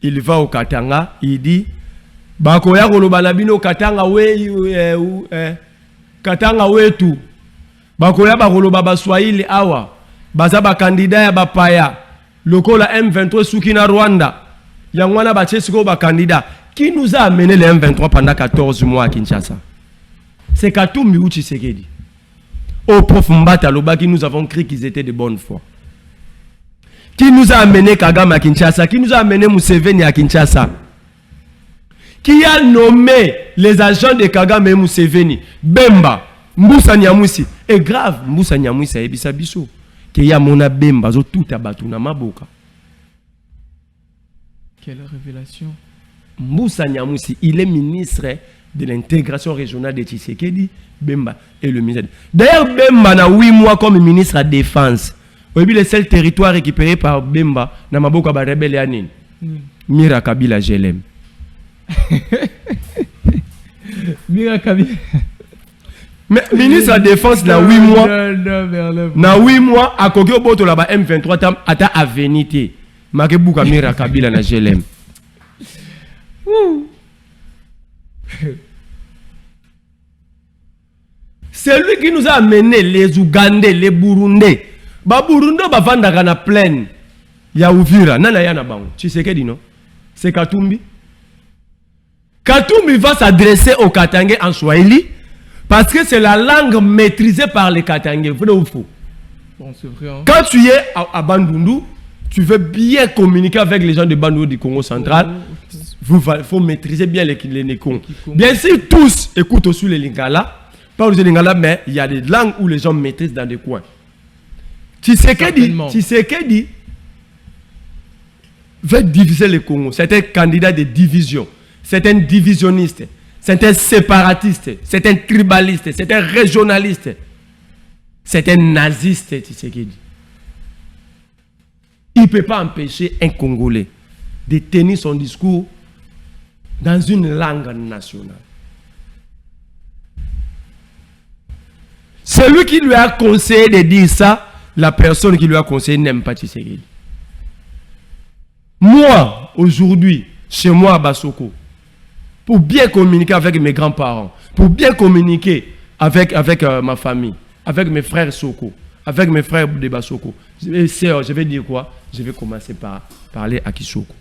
Il va au Katanga, il dit Bakoya Kolobanabino Katanga Katanga wetu bakoya bakoloba baswahili awa baza ba candidat ya bapaya lokola M23 Soukina Rwanda yangwana ba chesiko ba candidat qui nous a amené les M23 pendant 14 mois à Kinshasa. C'est Katumbi ou Tshisekedi. Au prof Mbata Loba qui nous avons cru qu'ils étaient de bonne foi. Qui nous a amené Kagame à Kinshasa, qui nous a amené Museveni à Kinshasa. Qui a nommé les agents de Kagame et Museveni, Bemba, Mbusa Nyamwisi. Et grave, Mbusa Nyamwisi a ebisa biso. Qui a mona Bemba, zo tout abatu na maboka. Quelle révélation. Mbusa Nyamwisi, il est ministre de l'intégration régionale de Tshisekedi, Bemba et le ministre. D'ailleurs, Bemba na 8 mois comme ministre de la Défense. Oui, le seul territoire récupéré par Bemba, na maboka ba rebelle yanin. Mira Kabila, je l'aime. Mira Kabila. Mais ministre de la Défense, dans 8 mois, dans 8 mois, à Kokyo Boto là-bas, M23, tam, ata avenité. Makebuka Mira Kabila, na je l'aime. C'est lui qui nous a amené les Ougandais, les Burundais. Ba Burundi ba vandaka na plaine ya Uvira nana yana bango Tshisekedi non c'est Katumbi. Katumbi va s'adresser aux Katangais en Swahili parce que c'est la langue maîtrisée par les Katangais, vrai ou faux? Bon, c'est vrai, hein. Quand tu es à Bandundu, tu veux bien communiquer avec les gens de Bandundu du Congo central. Il faut maîtriser bien les Nekong. Bien sûr, tous écoutent aussi les Lingala, pas les Lingala, mais il y a des langues où les gens maîtrisent dans des coins. Tshisekedi veut diviser le Congo. C'est un candidat de division. C'est un divisionniste. C'est un séparatiste. C'est un tribaliste. C'est un régionaliste. C'est un naziste, Tshisekedi. Il ne peut pas empêcher un Congolais de tenir son discours dans une langue nationale. Celui qui lui a conseillé de dire ça, la personne qui lui a conseillé n'aime pas Tshisekedi. Moi, aujourd'hui, chez moi à Basoko, pour bien communiquer avec mes grands-parents, pour bien communiquer avec ma famille, avec mes frères Soko, avec mes frères de Basoko, et sœurs, je vais dire quoi? Je vais commencer par parler à Kisoko.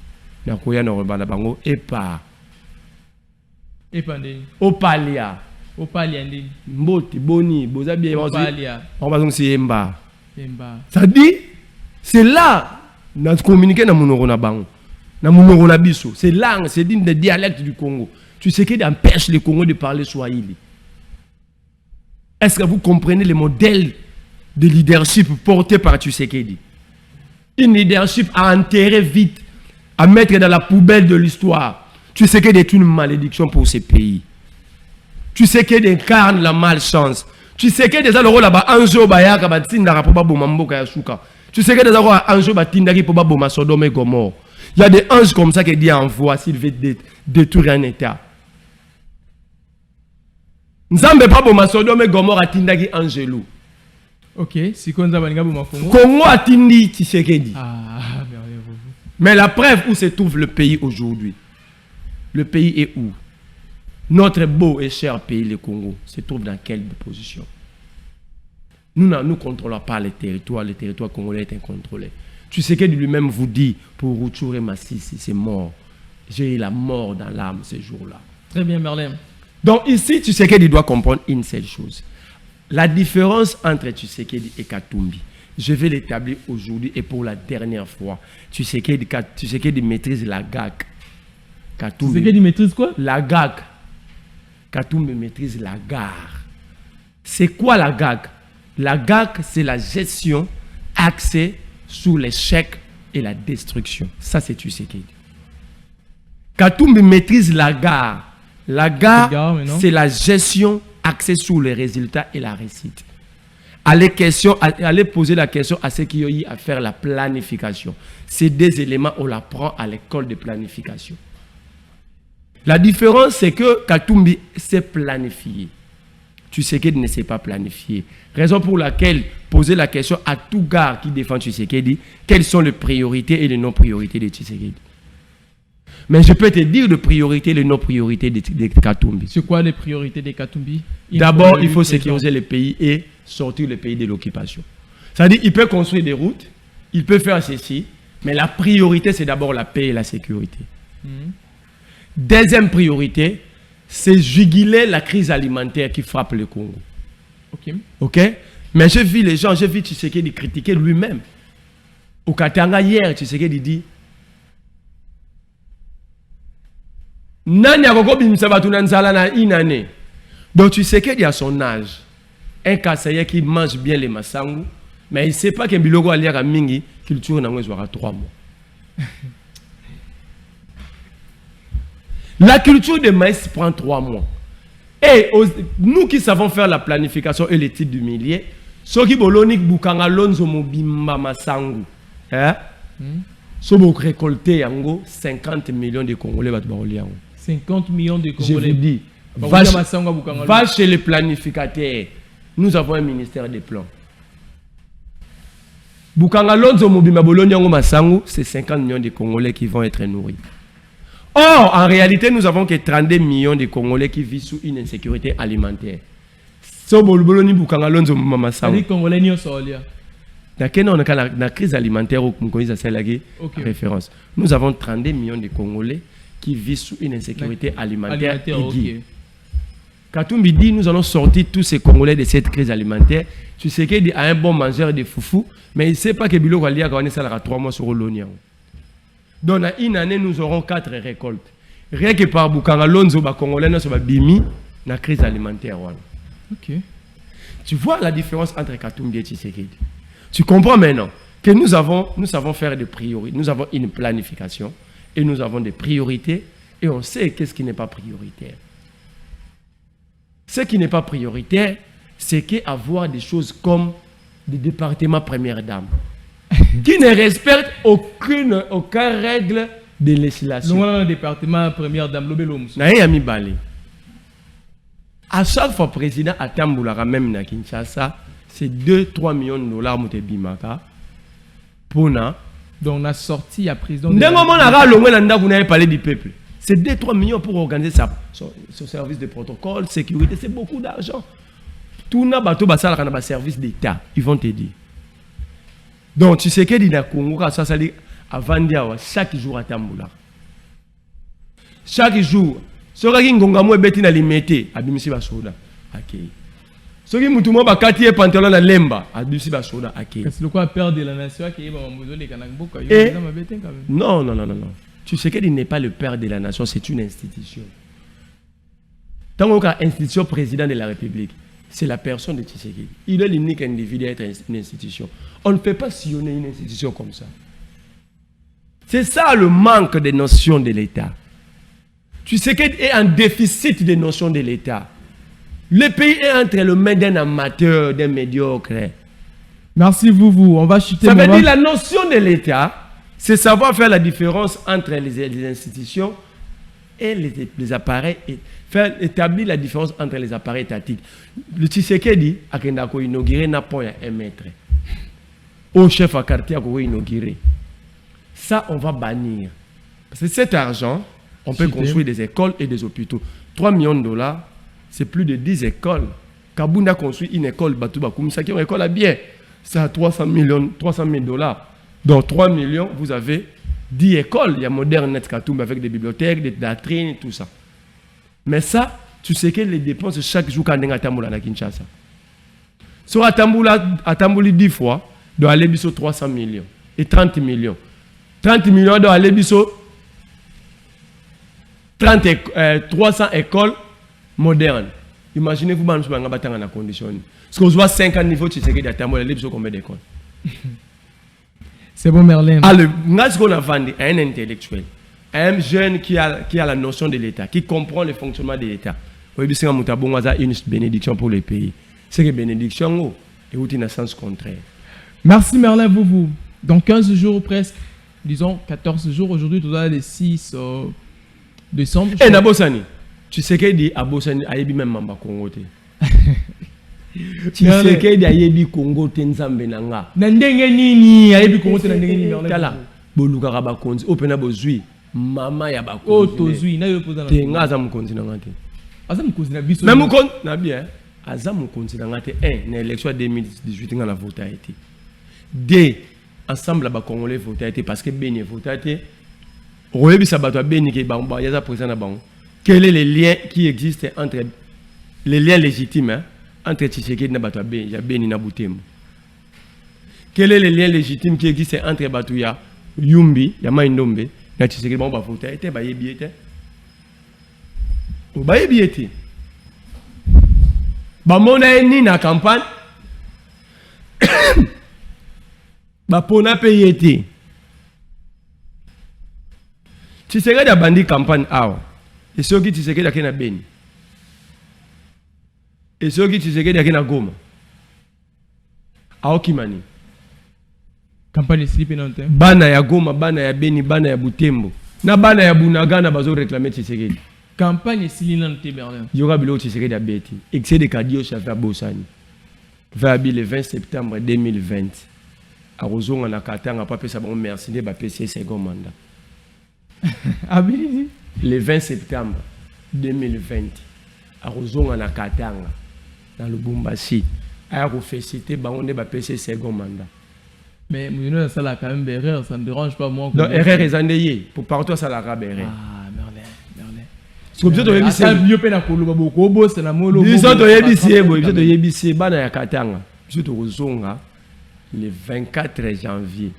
Et par Opalia. Opalia. Mboti, Boni, Bozabi, Opalia. Ça dit, c'est là, nous communiquons dans mon bango, dans mon biso. C'est langue, c'est digne des dialectes du Congo. Tu sais qu'il empêche le Congo de parler Swahili. Est-ce que vous comprenez le modèle de leadership porté par Tshisekedi? Une leadership à enterrer vite, à mettre dans la poubelle de l'histoire. Tshisekedi est une malédiction pour ce pays. Tshisekedi incarne la malchance. Tshisekedi déjà le rôle là-bas, anjo bayaka batinda pour baboma mboka ya suka. Tshisekedi déjà rôle anjo batindaki pour baboma Sodome et Gomorrhe. Il y a des anges comme ça qui disent envoie s'il veut détruire un état. Nzambe pas boma Sodome et Gomorrhe atindaki angelou. Ok, si konza balinga boma Congo. Congo atindi Tshisekedi. Ah, mais la preuve où se trouve le pays aujourd'hui. Le pays est où? Notre beau et cher pays, le Congo, se trouve dans quelle position? Nous ne contrôlons pas le territoire congolais est incontrôlé. Tshisekedi lui-même vous dit, pour Rutshuru Masisi, c'est mort. J'ai eu la mort dans l'âme ce jour-là. Très bien, Merlin. Donc ici, Tshisekedi doit comprendre une seule chose. La différence entre Tshisekedi et Katumbi, je vais l'établir aujourd'hui et pour la dernière fois. Tshisekedi maîtrise la GAG. Tshisekedi maîtrise quoi? La GAG. Katumbi maîtrise la gare. C'est quoi la GAG? La GAG, c'est la gestion axée sur l'échec et la destruction. Ça, c'est Tshisekedi. Katumbi maîtrise la gare. La gare, c'est la gestion axée sur les résultats et la réussite. Allez poser la question à ceux qui ont eu à faire la planification. Ces deux éléments, on l'apprend à l'école de planification. La différence, c'est que Katumbi sait planifier. Tshisekedi ne sait pas planifier. Raison pour laquelle poser la question à tout gars qui défend Tshisekedi, quelles sont les priorités et les non-priorités de Tshisekedi. Mais je peux te dire les priorités et les non-priorités de Katumbi. C'est quoi les priorités de Katumbi? D'abord, il faut sécuriser le pays et sortir le pays de l'occupation. C'est-à-dire qu'il peut construire des routes, il peut faire ceci, mais la priorité, c'est d'abord la paix et la sécurité. Deuxième priorité, c'est juguler la crise alimentaire qui frappe le Congo. Ok? Mais j'ai vu les gens, j'ai vu Tshisekedi critiquer lui-même. Au Katanga hier, Tshisekedi dit Nani akoko bimisa batu na nzala na inane. Donc Tshisekedi à son âge, un Kassaye qui mange bien les masangu, mais il ne sait pas que biloko aliaka mingi culture na ngwe zwaka 3 mois. La culture de maïs prend 3 mois. Et nous qui savons faire la planification et l'étude du millier, ceux qui bolonik bukanga lonzo mobimba masangu, hein? So vous récoltez 50 millions de Congolais. 50 millions de Congolais. Je vous dis, va chez les planificateurs. Nous avons un ministère des plans. Bukanga lonzo mobimba boloni yango masangu, c'est 50 millions de Congolais qui vont être nourris. Or, en réalité, nous avons que 32 millions de Congolais qui vivent sous une insécurité alimentaire. Les Congolais n'y sont pas. La crise alimentaire, référence. Nous avons 32 millions de Congolais qui vivent sous une insécurité alimentaire aiguë. Katumbi dit, nous allons sortir tous ces Congolais de cette crise alimentaire. Tu sais qu'il y a un bon mangeur de foufou, mais il ne sait pas que Bilo Walia a 3 mois sur l'oignon. Donc, dans une année, nous aurons 4 récoltes. Rien que par Bukanga Lonzo, Congolais, nous sommes bimi dans la crise alimentaire. Ok. Tu vois la différence entre Katumbi et Tshisekedi. Tu comprends maintenant que nous savons faire des priorités. Nous avons une planification et nous avons des priorités et on sait qu'est-ce qui n'est pas prioritaire. Ce qui n'est pas prioritaire, c'est qu'avoir des choses comme des départements première dame. Qui ne respecte aucune règle de législation. Nous avons un département première dame, l'Obelom. À chaque fois, le président a Tamboulara, même à Kinshasa, c'est 2-3 millions de dollars pour na. Donc, on a sorti à président. Vous n'avez parlé du peuple. C'est 2-3 millions pour organiser son service de protocole, sécurité, c'est beaucoup d'argent. Tout le monde a un service d'État, ils vont te dire. Donc, tu sais qu'il y a Congo, avant chaque jour à Tamboula. Chaque jour, ce qui est Ngongamou et Betina limité, à Bimisi Basoda, ok. Ce qui est Moutouma Bakati et Pantalon à Lemba, à Bimisi Basoda, ok. C'est le quoi père de la nation qui est Mamouzo Kanakboka. Non. Tu sais qu'il n'est pas le père de la nation, c'est une institution. Tant qu'on a une institution président de la République, c'est la personne de Tshisekedi. Il est l'unique individu à être une institution. On ne peut pas sillonner une institution comme ça. C'est ça le manque des notions de l'État. Tshisekedi est en déficit des notions de l'État. Le pays est entre le mains d'un amateur, d'un médiocre. Merci vous. On va chuter. Ça veut dire la notion de l'État, c'est savoir faire la différence entre les institutions et les appareils, et faire établir la différence entre les appareils étatiques. Le Tshisekedi a inauguré un pont à 1 mètre. Au chef à quartier a inauguré. Ça, on va bannir. Parce que cet argent, on peut construire des écoles et des hôpitaux. 3 millions de dollars, c'est plus de 10 écoles. Kabounda a construit une école, Batouba Koumisa, qui est une école à bien. C'est à 300 000 dollars. Dans 3 millions, vous avez 10 écoles. Il y a Modern Net Katoum avec des bibliothèques, des latrines et tout ça. Mais ça, tu sais que les dépenses chaque jour quand on est à Kinshasa. Sur Atambouli 10 fois, doit aller sur 300 millions et 30 millions. 30 millions doit aller sur 300 écoles modernes. Imaginez-vous, je suis en la condition. Parce qu'on voit 50 niveaux, tu sais qu'il y a combien d'écoles. C'est bon, Merlin. Alors, ce qu'on a vendu à un intellectuel, à un jeune qui a la notion de l'État, qui comprend le fonctionnement de l'État. C'est une bénédiction pour le pays. C'est une bénédiction et dans le sens contraire. Merci, Merlin, vous. Dans 15 jours presque, disons 14 jours, aujourd'hui, tout à le 6 décembre. Et Nabosani, tu sais qu'il dit à Bossani, il y a même Mamba Congo. Tu sais qu'il y a Congo Tenzambe Nanga. Nandenge nini, il Congo Tenzambe Nanga. Kala, Boluka Rabakonzi, Opena Bozui, Mama Yabakonzi. Oh, Tozui, na yopoza. Tenga Azam Konzi Nangate. Azam Konzi na biso. Même Konzi, na bien. Azam Konzi Nangate, na élection 2018, on a voté a été. Deux, ensemble, les Congolais voté a été parce que Béni voté a été. Royebi Sabato Béni qui est Bamba, Yaza présent à Bamba. Quels sont les liens qui existent entre les liens légitimes entre Tshisekedi et Bato Béni, Béni na Boutembo? Quels sont les liens légitimes qui existent entre Batouya, Yumbi, Yama Indombe, et Tshisekedi? Bon, bah, voté a été, bah, yébiété. Bah, yébiété. Bah, mon ni na campagne. Bah, pour na payer été. Tshisekedi a bandi campagne awa. Et ceux qui Tshisekedi a Beni. Et ceux qui Tshisekedi a Goma. Aokimani. Campagne slip non te. Bana ya Goma, bana ya Beni, bana ya Butembo. Na bana ya Bunaga na bazo réclamer Tshisekedi. Campagne slip non te Berlin. Yoga bilo Tshisekedi a beti. Excès de cadio chef à Bosani. Vabi le 20 septembre 2020. A Rozonga na Katanga pas pesa bon merci de ba PC second mandat. Abili. Le 20 septembre 2020, à Rozonga na Katanga, dans le Bumbashi, à féliciter Baronde Bapé second mandat. Mais nous ça là quand même erreur, ça ne dérange pas moi. Non, erreur est endeuillée. Pour partout ça la rabe erreur. Ah, Merlin. C'est comme ça que tu as mieux peine à Koloba beaucoup boss na molo. Ils sont de Yebisi, Bana ya Katanga. Je te Rozonga le 24 janvier.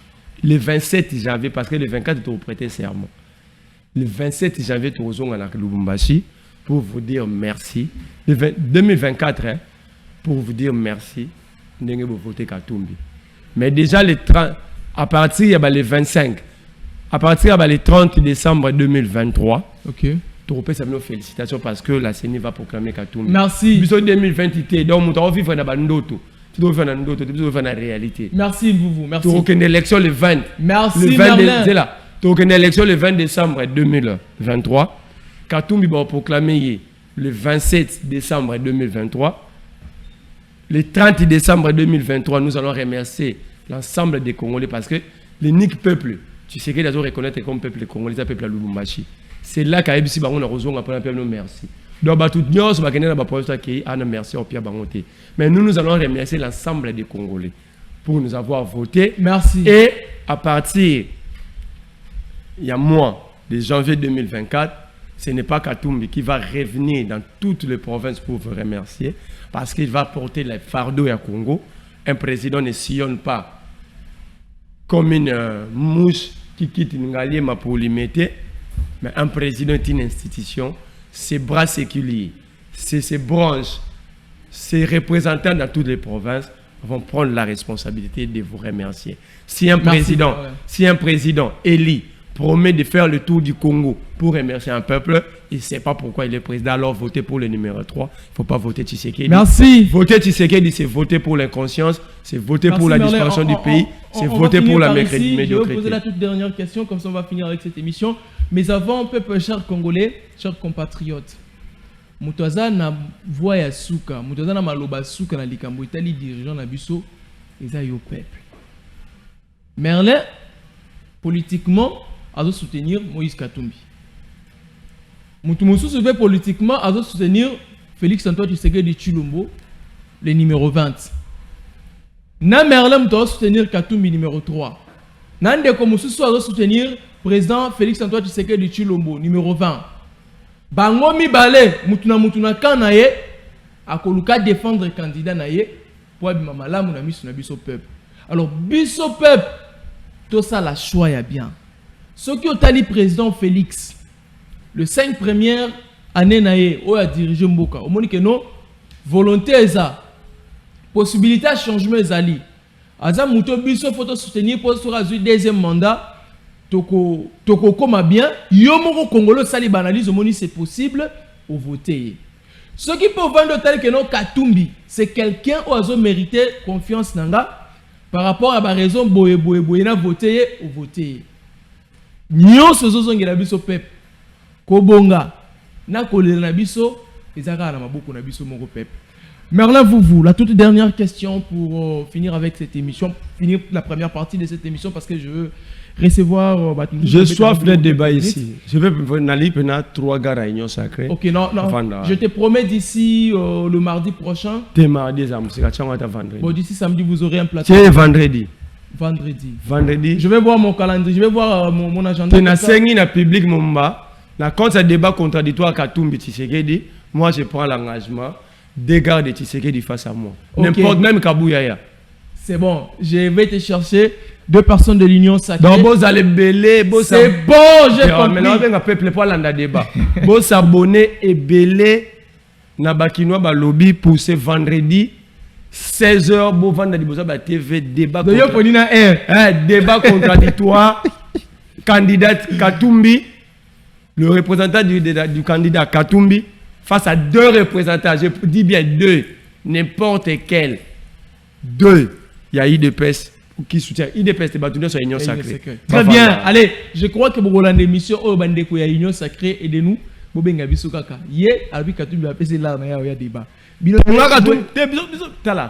Le 27 janvier, parce que le 24 tu as prêté serment. Le 27 janvier, tu as à Lubumbashi pour vous dire merci. Le 2024, pour vous dire merci, vous votez Katumbi. Mais déjà, à partir du 25, à partir du 30 décembre 2023, ok. Tu repères nos félicitations parce que la CENI va proclamer Katumbi. Merci. Bisous 2020, donc tu vas vivre dans Bandoto. Tu dois faire dans la réalité. Merci, vous. Merci. Tu auras une élection le 20. Merci, le 20 c'est là. Donc, une élection le 20 décembre 2023. Katumbi va proclamer le 27 décembre 2023. Le 30 décembre 2023, nous allons remercier l'ensemble des Congolais parce que l'unique peuple, tu sais qu'ils doivent reconnaître comme peuple congolais, c'est le peuple à Lubumbashi. C'est là qu'Aïbisi Baron a rejoint après un peuple merci. Donc, tout le monde va merci au Pierre Baronté. Mais nous allons remercier l'ensemble des Congolais pour nous avoir voté. Merci. Et à partir il y a mois de janvier 2024, ce n'est pas Katumbi qui va revenir dans toutes les provinces pour vous remercier parce qu'il va porter le fardeau à Congo. Un président ne sillonne pas comme une mouche qui quitte une galière pour l'imiter, mais un président est une institution. Ses bras séculiers, ses branches, ses représentants dans toutes les provinces vont prendre la responsabilité de vous remercier. Si un président élit promet de faire le tour du Congo pour remercier un peuple. Il ne sait pas pourquoi il est président. Alors votez pour le numéro 3. Il ne faut pas voter Tshisekedi. Merci. Voter Tshisekedi, c'est voter pour l'inconscience, c'est voter Merci, pour la Merlin. disparition du pays, c'est On voter va pour la finir par ici. Je vais médiocrité. vous poser la toute dernière question, comme ça on va finir avec cette émission. Mais avant, peuple, chers Congolais, chers compatriotes, Moutaza na voix ya suka, Moutaza na maloba suka na likambo itali dirigeant na biso, eza yo peuple. Merlin, politiquement, a soutenir Moïse Katumbi. Moutoumousou se veut politiquement à soutenir Félix Antoine Tshisekedi Tshilombo, le numéro 20. Na Merlin doit soutenir Katumbi numéro 3. Nande Komoussou doit soutenir président Félix Antoine Tshisekedi Tshilombo numéro 20. Bango mibale mutuna kanaye akoluka défendre candidat naye pour abima malamu na miso na biso peuple. Alors biso peuple tout ça la choix ya bien. Ce qui ont tali président Félix le 5 premières années naye o a dirigé mboka. Au moni que non volonté eza possibilité de changement ezali. Aza muto biso faut soutenir pour sera deuxième mandat. Toko koma bien, yomoko congolais sali banalise au moni c'est possible au voter. Ce qui peut vendre tel que non Katumbi, c'est quelqu'un qui a mérité confiance nanga par rapport à ma raison boye na voter ou voter. Nyon sozo ngela biso pep. Kobonga na kolela na biso ezaka na maboko na biso moko pep. Merlin vous la toute dernière question pour finir avec cette émission, finir la première partie de cette émission parce que je veux recevoir. Je soif de débat ici. Je vais aller pendant 3 gars à Union Sacrée. Ok, non. Je te promets d'ici le mardi prochain. T'es mardi, vendredi. Bon, d'ici samedi, vous aurez un plateau. C'est vendredi. Vendredi. Je vais voir mon calendrier, je vais voir mon agenda. Tu n'as saigné dans le public, quand c'est un débat contradictoire Katumbi Tshisekedi, moi je prends l'engagement de garder Tshisekedi face à moi. Okay. N'importe même Kabouyaya. C'est bon, je vais te chercher 2 personnes de l'Union Sacrée. Donc vous allez belé, c'est bon, j'ai compris. Maintenant on va peuple pour l'anda débat. Vous s'abonner et belé na bakinois ba lobby pour ce vendredi 16h bo vendre di boza ba TV débat. Débat contradictoire. Candidat Katumbi, le représentant du candidat Katumbi face à 2 représentants, je dis bien 2, n'importe quel. 2. Il y a IDPS qui soutient IDPS de Batounion sur l'Union Sacrée. Très bien, allez, je crois que vous avez l'émission au Bandeko, il y a l'Union Sacrée et de nous, Bobenga Bisokaka. Hier, Albi Katumbi a pesé là, il y a débat.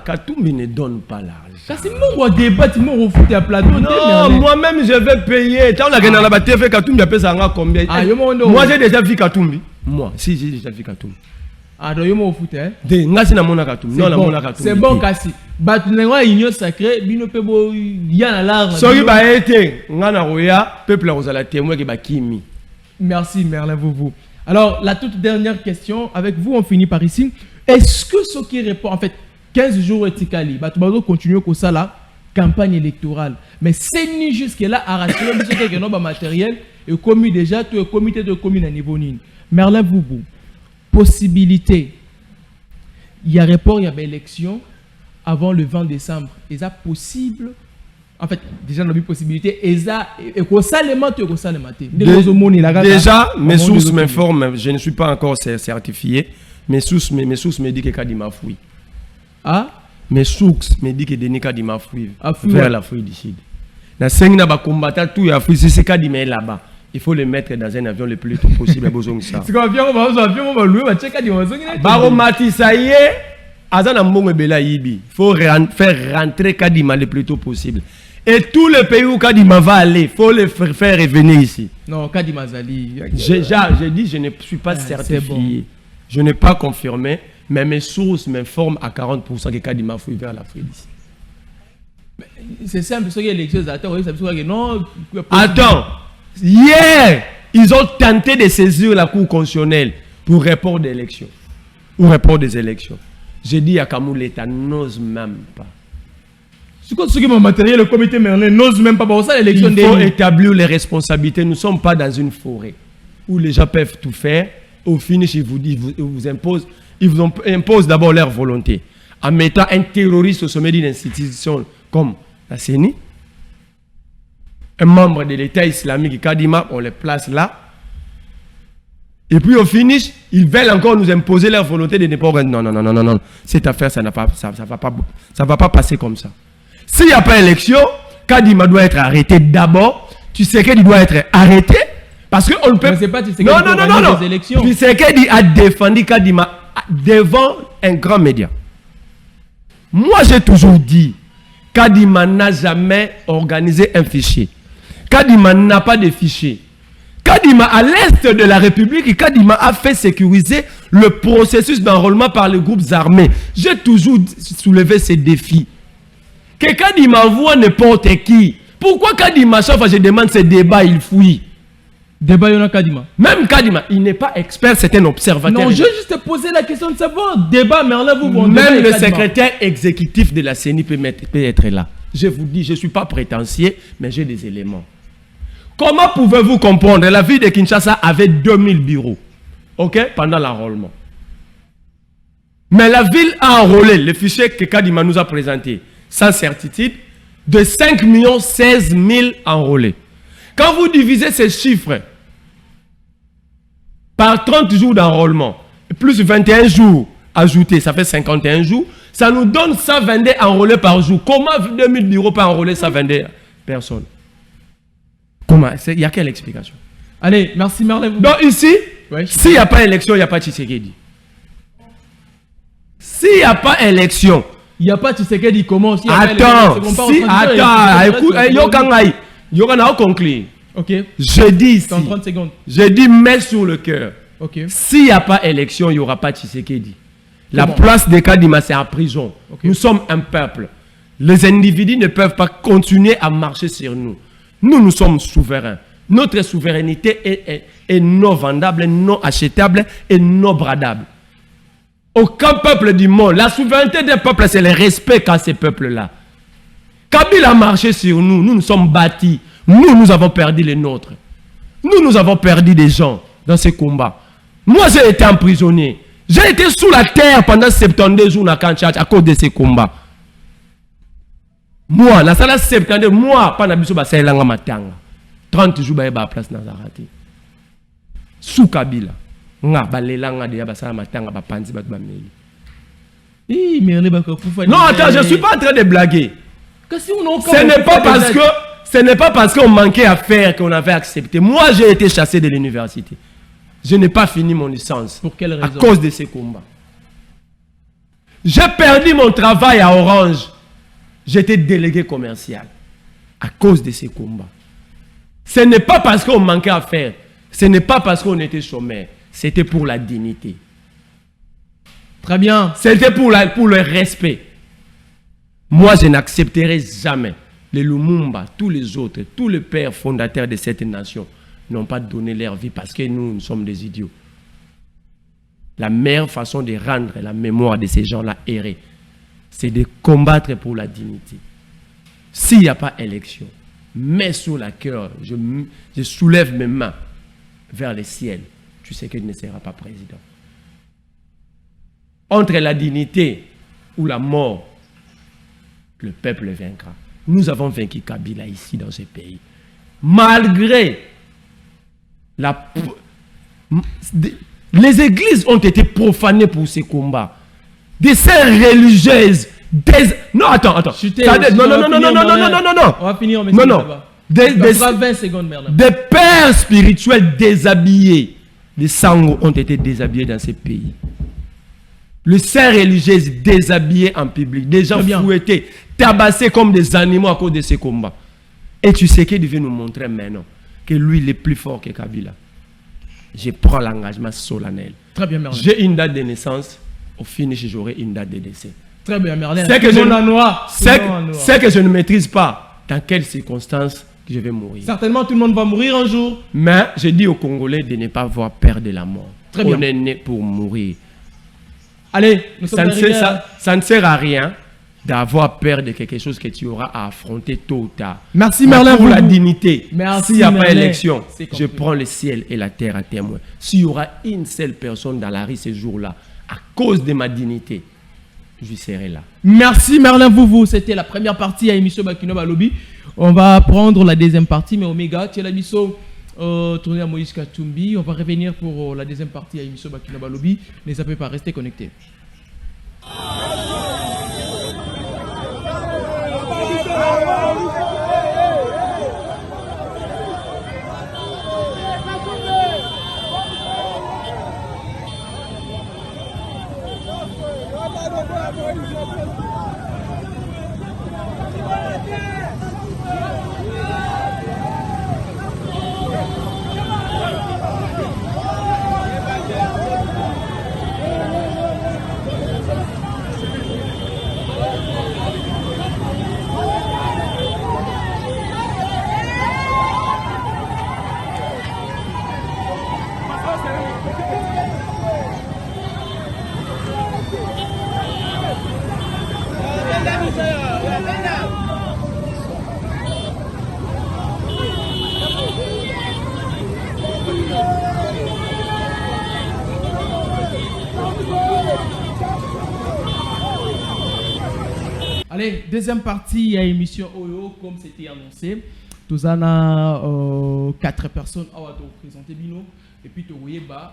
Katumbi ne donne pas l'argent. C'est mon débat, tu m'as refouté à plateau. Non, moi-même je vais payer. Quand on a gagné la TV, Katumbi a payé combien? Moi j'ai déjà vu Katumbi. Moi, si j'ai déjà vu Katumbi. Ah, donc il m'a refouté, hein? C'est bon, Kassi. Batunengo Union Sacrée, bino pebo yana l'argent. Soki ba été, ngana roya, peuple a témoin qui ba kimi. Merci Merlin vous. Alors, la toute dernière question, avec vous, on finit par ici. Est-ce que ce qui répond, en fait, 15 jours etikali, bah tu vas continuer comme ça là, campagne électorale. Mais c'est ni jusque-là à rassurer que nos matériel et commis déjà tout le comité de commune à niveau nine. Merlin Boubou, possibilité, il y a rapport, il y a élection avant le 20 décembre. Est-ce possible? En fait, déjà, on a vu possibilité. Déjà, mes sources m'informent, je ne suis pas encore certifié. Mes sources me disent que Kadima fouille. Ah? Mes sources me disent que Denis Kadima fouille vers l'Afrique du Sud. Na sengi ba combattant tout l'Afrique, si c'est Kadima est là-bas, il faut le mettre dans un avion le plus tôt possible. C'est quoi avion, on va louer, on va checker Kadima. Baromati, ça y est, Azana Mbongo Bela Yibi. Il faut faire rentrer Kadima le plus tôt possible. Et tous les pays où Kadima va aller, il faut le faire revenir ici. Non, Kadima Zali. J'ai dit, je ne suis pas certifié. Bon. Je n'ai pas confirmé, mais mes sources m'informent à 40% que Kadima fouille vers l'Afrique d'ici. C'est simple, ce qui est l'élection, non. Attends, hier, ils ont tenté de saisir la Cour constitutionnelle pour report d'élection. Ou report des élections. J'ai dit à Kamou, l'État n'ose même pas. Ce qui est matériel, le comité Merlin n'ose même pas. Il faut établir les responsabilités. Nous ne sommes pas dans une forêt où les gens peuvent tout faire. Au finish, ils vous imposent d'abord leur volonté. En mettant un terroriste au sommet d'une institution comme la CENI, un membre de l'État islamique, Kadima, on les place là. Et puis au finish, ils veulent encore nous imposer leur volonté de ne pas organiser. Non. Cette affaire, ça va pas passer comme ça. S'il n'y a pas élection, Kadima doit être arrêté d'abord. Tu sais qu'il doit être arrêté parce qu'on ne peut Mais c'est pas Tshisekedi non. qui organise les élections. Tshisekedi a défendu Kadima devant un grand média. Moi, j'ai toujours dit, Kadima n'a jamais organisé un fichier. Kadima n'a pas de fichier. Kadima, à l'est de la République, Kadima a fait sécuriser le processus d'enrôlement par les groupes armés. J'ai toujours soulevé ces défis. Que Kadima envoie n'importe qui. Pourquoi Kadima, chaque fois que je demande ces débats, il fouille? Débat Yona Kadima. Même Kadima, il n'est pas expert, c'est un observateur. Non, je vais juste te poser la question de savoir. Débat, Merlin, vous même le secrétaire exécutif de la CENI peut être là. Je vous dis, je ne suis pas prétentieux, mais j'ai des éléments. Comment pouvez-vous comprendre? La ville de Kinshasa avait 2000 bureaux, ok, pendant l'enrôlement. Mais la ville a enrôlé le fichier que Kadima nous a présenté, sans certitude, de 5 16 000 enrôlés. Quand vous divisez ces chiffres par 30 jours d'enrôlement, plus 21 jours ajoutés, ça fait 51 jours, ça nous donne 122 enrôlés par jour. Comment 2000 bureaux peuvent enrôler 122 personnes? Comment? Il y a quelle explication? Allez, merci Merlin. Donc ici, ouais, s'il n'y a pas élection, il n'y a pas Tshisekedi. S'il n'y a pas élection, il n'y a pas Tshisekedi, comment? Attends, écoute, Yokana conclut. Ok. Je dis ici, dans 30 secondes. Je dis mets sur le cœur. Ok. S'il n'y a pas élection, il n'y aura pas Tshisekedi. La place de Kadima, c'est en prison. Okay. Nous sommes un peuple. Les individus ne peuvent pas continuer à marcher sur nous. Nous sommes souverains. Notre souveraineté est non vendable, non achetable et non bradable. Aucun peuple du monde. La souveraineté des peuples, c'est le respect qu'a ces peuples-là. Kabila a marché sur nous. Nous nous sommes bâtis. Nous avons perdu les nôtres. Nous avons perdu des gens dans ces combats. Moi, j'ai été emprisonné. J'ai été sous la terre pendant 72 jours à Kanchach à cause de ces combats. Moi, la salle 72, moi, pendant que je suis matanga. 30 jours, je suis à la place Nazarate. Sous Kabila. Non, attends, je ne suis pas en train de blaguer. Ce n'est pas parce qu'on manquait à faire qu'on avait accepté. Moi, j'ai été chassé de l'université. Je n'ai pas fini mon licence. Pour quelle raison? À cause de ces combats. J'ai perdu mon travail à Orange. J'étais délégué commercial. À cause de ces combats. Ce n'est pas parce qu'on manquait à faire. Ce n'est pas parce qu'on était chômeur. C'était pour la dignité. Très bien. C'était pour le respect. Moi, je n'accepterai jamais. Les Lumumba, tous les autres, tous les pères fondateurs de cette nation n'ont pas donné leur vie parce que nous sommes des idiots. La meilleure façon de rendre la mémoire de ces gens-là errés, c'est de combattre pour la dignité. S'il n'y a pas élection, mets sur la cœur, je soulève mes mains vers le ciel. Tu sais qu'il ne sera pas président. Entre la dignité ou la mort, le peuple vaincra. Nous avons vaincu Kabila ici dans ce pays. Malgré les églises ont été profanées pour ces combats. Des sœurs religieuses. Non, attends. Non. On va finir, mais non. 20 secondes, Merlin. Des pères spirituels déshabillés. Les sangs ont été déshabillés dans ces pays. Les sœurs religieuses déshabillées en public. Des gens fouettés, tabassés comme des animaux à cause de ces combats. Et tu sais qu'il devait nous montrer maintenant que lui, il est plus fort que Kabila. Je prends l'engagement solennel. Très bien, Merlin. J'ai une date de naissance. Au finish, j'aurai une date de décès. Très bien, Merlin. C'est que je ne maîtrise pas dans quelles circonstances je vais mourir. Certainement, tout le monde va mourir un jour. Mais je dis aux Congolais de ne pas avoir peur de la mort. Très bien. On est né pour mourir. Allez, ça ne sert à rien d'avoir peur de quelque chose que tu auras à affronter tôt ou tard. Merci Merlin. Pour la dignité, s'il n'y a pas élection, je prends le ciel et la terre à témoin. S'il y aura une seule personne dans la rue ce jour-là, à cause de ma dignité, je serai là. Merci Merlin Vouvou, c'était la première partie à l'émission Bakino Balobi. On va prendre la deuxième partie, mais Omega, tu es la mission tournée à Moïse Katumbi. On va revenir pour la deuxième partie à l'émission Bakino Balobi. Ne zappez pas, restez connectés. Allez, deuxième partie à l'émission Oyo, comme c'était annoncé. Nous avons 4 personnes à présenter Bino. Et puis, tu vas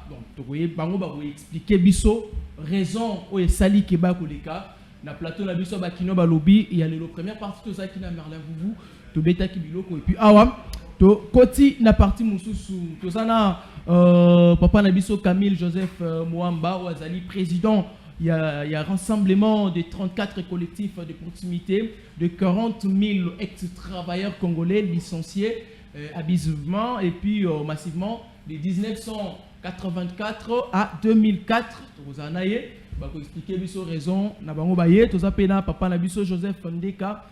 expliquer Bisso, raison où est Sali Keba Koleka. Na plateau na Bisso Bakino Balobi. Il y a la première partie de ça qui n'a Merlin Vouvou. Tu beta Kibiloko. Et puis, Awam. Tu Koti na partie Moussoussou. Tu as Papa Nabiso Camille Joseph Mouamba, ou Azali, président. Il y a un rassemblement de 34 collectifs de proximité, de 40 000 ex-travailleurs congolais licenciés abusivement et puis massivement de 1984 à 2004. Vous en avez expliqué les raisons. Vous avez Papa Nabiso Joseph Ndeka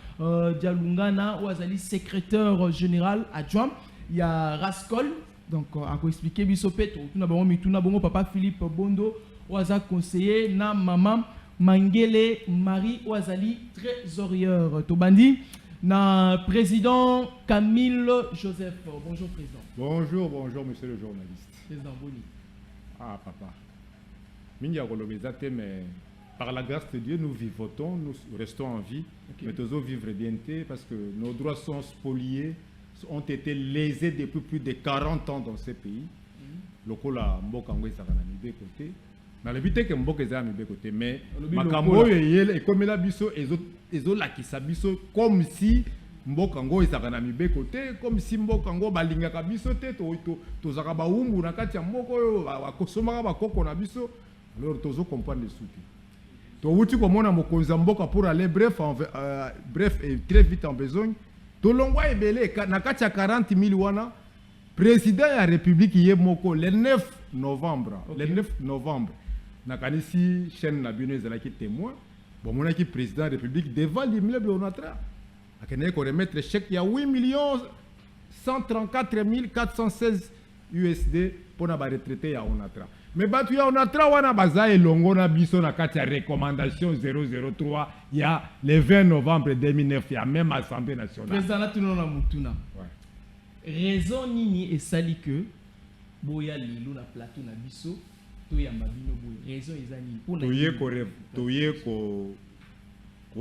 Dialungana, ou Azali secrétaire général adjoint. Il y a Rascol, donc à expliquer Bisopeto. Tout d'abord, Papa Philippe Bondo. Oaza conseiller na maman Mangele Marie Oazali trésorière Tobandi na président Camille Joseph. Bonjour président. Bonjour monsieur le journaliste. Président Boni. Ah papa. Mindia Golobezate, mais par la grâce de Dieu nous vivotons, nous restons en vie, mais toujours vivre bien parce que nos droits sont spoliés, ont été lésés depuis plus de 40 ans dans ce pays. Lokola Mbokangwe Saranamibe côté. Na le but que mboka eza mi côté mais makambo yele et comme la biso ezo la kisabiso comme si mboka ngo ezaka na mi côté comme si mboka ngo balingaka biso te to zaka ba umbu na kati ya mboka oyo bakosomaka bakoko na biso alors tozo comprendre souki to wuti ko mona mokonza mboka pour aller bref et très vite en besogne to longwa ebele na kati ya 40 000 wana président de la République yemoko le 9 novembre le 9 novembre nakanisi chaîne na bino ezalaki témoin bon monaki président de la République devant l'immeuble Onatra akene ko remettre chèque ya 8 134 416 USD pour na ba retraité ya Onatra mais batu ya Onatra wana baza elongo na biso na kati ya recommandation 003 ya le 20 novembre 2009 ya même assemblée nationale président na tunona mutuna raison nini esali que boya lelo na plateau na biso to ya mabino boya raison ezani pour toye ko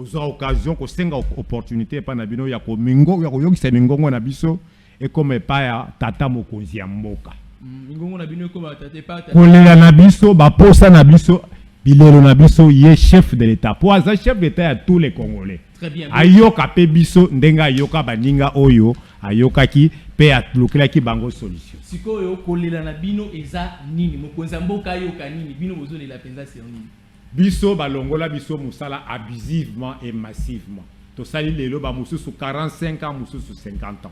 za occasion ko senga opportunité pa na bino ya ko mingo ya ko yokisa mingongo na biso et comme pa ya tata mokonzi ya mboka mingongo na bino ko tata pa kolela na biso ba posa na biso bilelo na biso ye chef de l'état poza chef d'état ya tous les Congolais. Très bien. Ayoka pe biso ndenga ayoka baninga oyo ayokaki pe atlukelaki bango solution. Sikoyo kolela na bino eza nini mokonza mboka ayoka nini bino bozolela penza c'est nini biso balongola biso musala abusivement et massivement to sali lelo ba mususu 45 ans mususu 50 ans.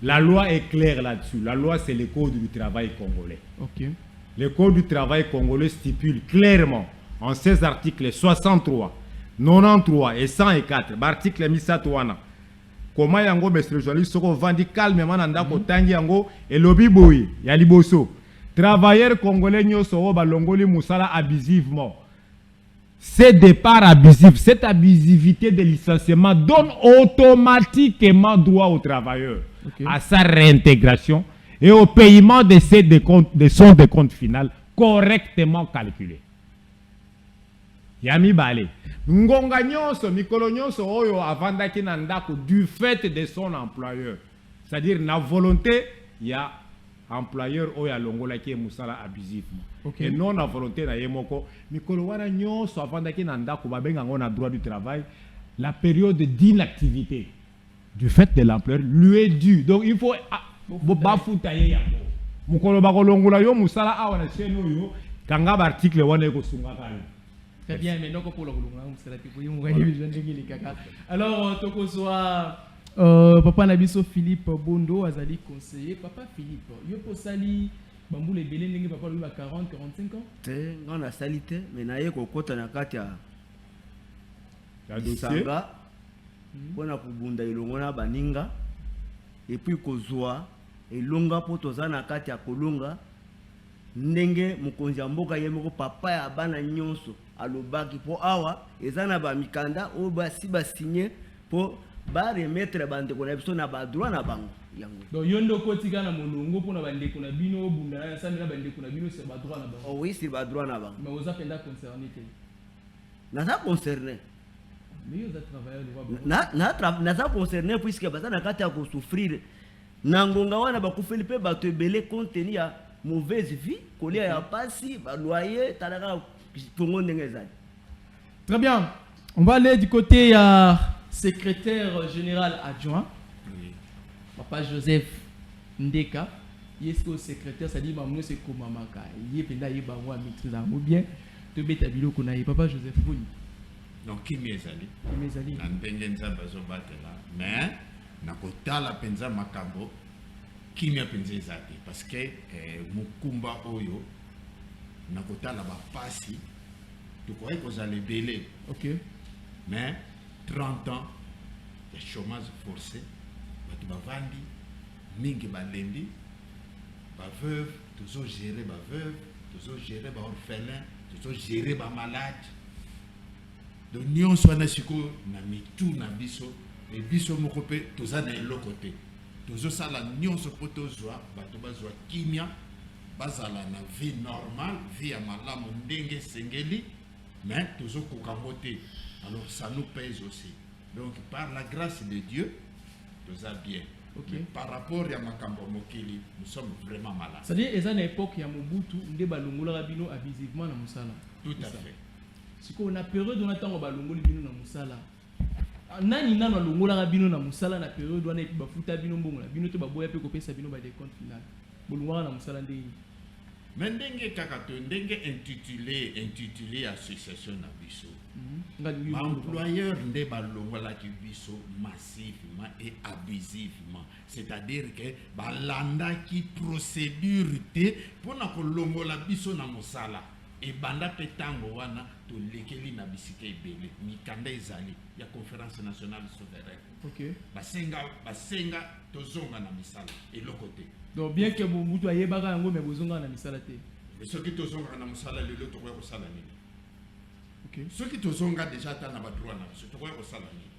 La loi est claire là-dessus. La loi c'est le code du travail congolais. OK. Le code du travail congolais stipule clairement en 16 articles 63, 93 et 104 article misatouana comment yango monsieur le journaliste soko vandi calmement na ndako tangi yango elobi boyi ya liboso travailleurs congolais nyoso balongoli musala abusivement. Ce départ abusif, cette abusivité de licenciement donne automatiquement droit aux travailleurs à sa réintégration et au paiement de son décompte final correctement calculé. ya mibale ngonga nyonso mikolo nyonso oyo avandaki na ndako du fait de son employeur, c'est-à-dire na volonté ya employeur oyo alongolaki ye musala abusivement. Okay. Et non na volonté na ye moko mikolo wana nyonso avandaki na ndako babenga ngo na droit du travail la période d'inactivité du fait de l'employeur lui est due. Donc il faut bafuta ye yango mukolo bakolongola yo musala awa na chaîne oyo kanga ba article wana eko sunga kale. Très bien, mais donc pour le alors, toko soit papa Nabiso Philippe Bondo, Azali conseiller. Papa Philippe, yo po sali bambou les belé n'engue papa lui a 40, 45 ans. Te, on a salité, mais na ye kokota na kati ya dossier. Sanga, on a kubunda ilongona baninga, et puis kozwa elonga po toza na kati ya kolonga. Ndenge mukonzi ya mboka ye moko papa ya bana nyonso alobaki po awa ezana ba mikanda o ba si ba signer po ba remettre bande ko na biso na ba droit na bango yango. Donc yondo kotika na molongo pona bande ko na bino bunda na sami na bande ko na bino c'est ba droit na bango. Oh oui, c'est ba droit na bango. Mais aux appenda concerné te. Na ça concerné. Mais yo za travailleur de Na ça concerné puisque ba na kati ya ko souffrir. Na ngonga wana ba ku Philippe ba te belé contenu ya mauvaise vie, coller à passi, loyer, très bien. On va aller du côté secrétaire général adjoint. Oui. Papa Joseph Ndeka. Il est le secrétaire, ça dit que c'est comme Mamaka. Il est pendant qu'il va maîtriser ou bien te mettre à bilo qu'on a. Papa Joseph Boni. Donc qui m'est allé? Qui m'est allé? N'entengenza bazo batela, mais nakota la penza makambo. Qui m'a pensé ça parce que mukumba oyo nakota la ba pasi tu crois que vous allez belé. OK, mais 30 ans de chômage forcé batu bavandi mingi balendi ba veuve toujours gérer ba veuve toujours gérer ba orphelin toujours gérer ba malade donc nion swana siko na mitu na biso et biso moko pe toza na lokote toujours ça la nyonso poto zwa bato bazwa kimia bazala na vie normale vie ya malamu ndenge sengeli mais toujours kokamote alors ça nous pèse aussi donc par la grâce de Dieu nous a bien. Okay. Mais par rapport à makambo mokili nous sommes vraiment malades. C'est-à-dire eza na époque ya Mobutu nde balongola bino abusivement na musala. Tout à fait. Siko na période on attend balongoli bino na musala. Nani nano longola bino na musala na période wana epi bafuta bino mbongo na bino te baboya pe kopesa bino ba des comptes final bolongwa na musala ndenge mais ndenge kaka to ndenge intitulé association na biso employeur nde balongola ki biso massivement et abusivement, c'est-à-dire que balanda ki procédure te pona kolongola biso na musala et banda petango wana to lekeli na bisika ebele mikanda ezali ya conférence nationale souveraine. OK, basenga tozonga na misala et lokote donc bien que Mobutu ayebaka yango mais bozonga na misala te mais ceux qui tozonga na musala lelo to ko sala nini. OK, ceux qui tozonga déjà ta na ba droit na biso to ko sala nini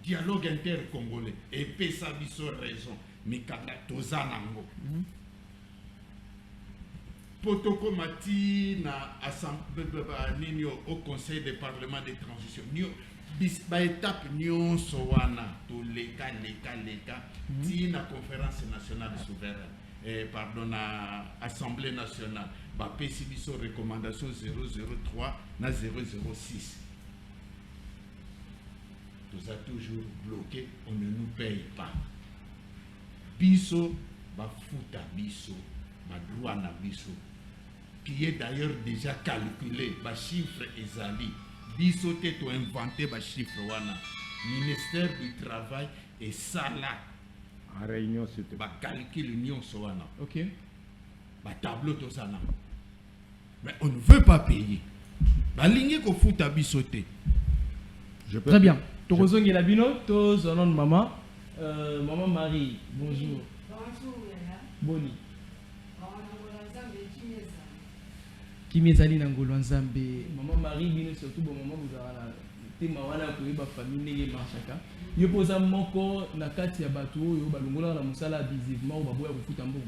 dialogue inter-congolais et pesa biso raison mikanda tozana ngo. Potoko mati na assemblée nini au conseil de parlement de transition ba étape nyonso wana to leka ti na conférence nationale souveraine pardon na assemblée nationale ba pesi biso recommandation 003 na 006 nous a toujours bloqué, on ne nous paye pas biso ba futa biso ba droit na biso qui est d'ailleurs déjà calculé, ba chiffre ezali biso te to inventé ba chiffre wana ministère du travail et ça là en réunion c'était ba calcul union so wana. OK, ba tableau to ça na mais on ne veut pas payer ba ligne ko futa biso te. Très bien, tozongi la bino to zonon maman maman Marie, bonjour. Boni Kimi ezali na ngolo nzambe maman Marie bino surtout bon maman bozala tema wana ko yeba famille ndenge marchaka yo poza moko na kati ya bato oyo balongola na musala abusivement ou baboya kofuta mbongo.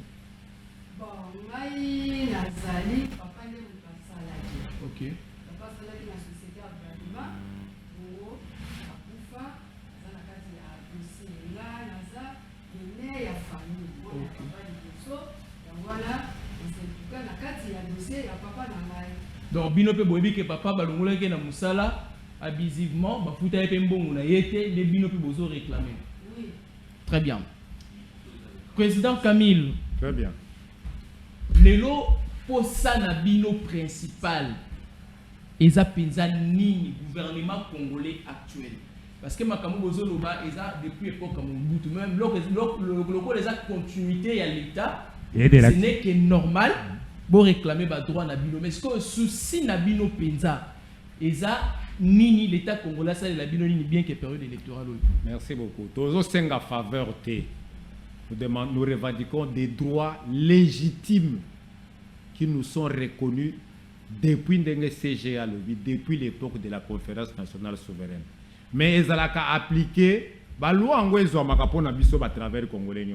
Bon ngai nazali papa nde mutasala. OK, Papa sala na société Voilà, en tout cas, la carte, il y a dossier, il y a papa dans la. Donc, bino pe boyebi que papa balongola ke na musala abusivement, ba futa pe mbongo na yete, les bino pe bozo réclamer. Oui. Très bien. Président Camille. Très bien. Lelo pour ça na bino principal. Eza penza nini gouvernement congolais actuel. Parce que makambo bozo loba eza depuis époque comme Mobutu même le les actes continuité à l'état. Ce n'est que normal pour réclamer ba droit na bino. Mais ce que souci na bino penza eza nini l'état congolais ça la bino nini bien que période électorale. Merci beaucoup. Tozo senga faveur té. Nous revendiquons des droits légitimes qui nous sont reconnus depuis le CGA, depuis l'époque de la conférence nationale souveraine. Mais ils ont appliqué la loi à travers les Congolais.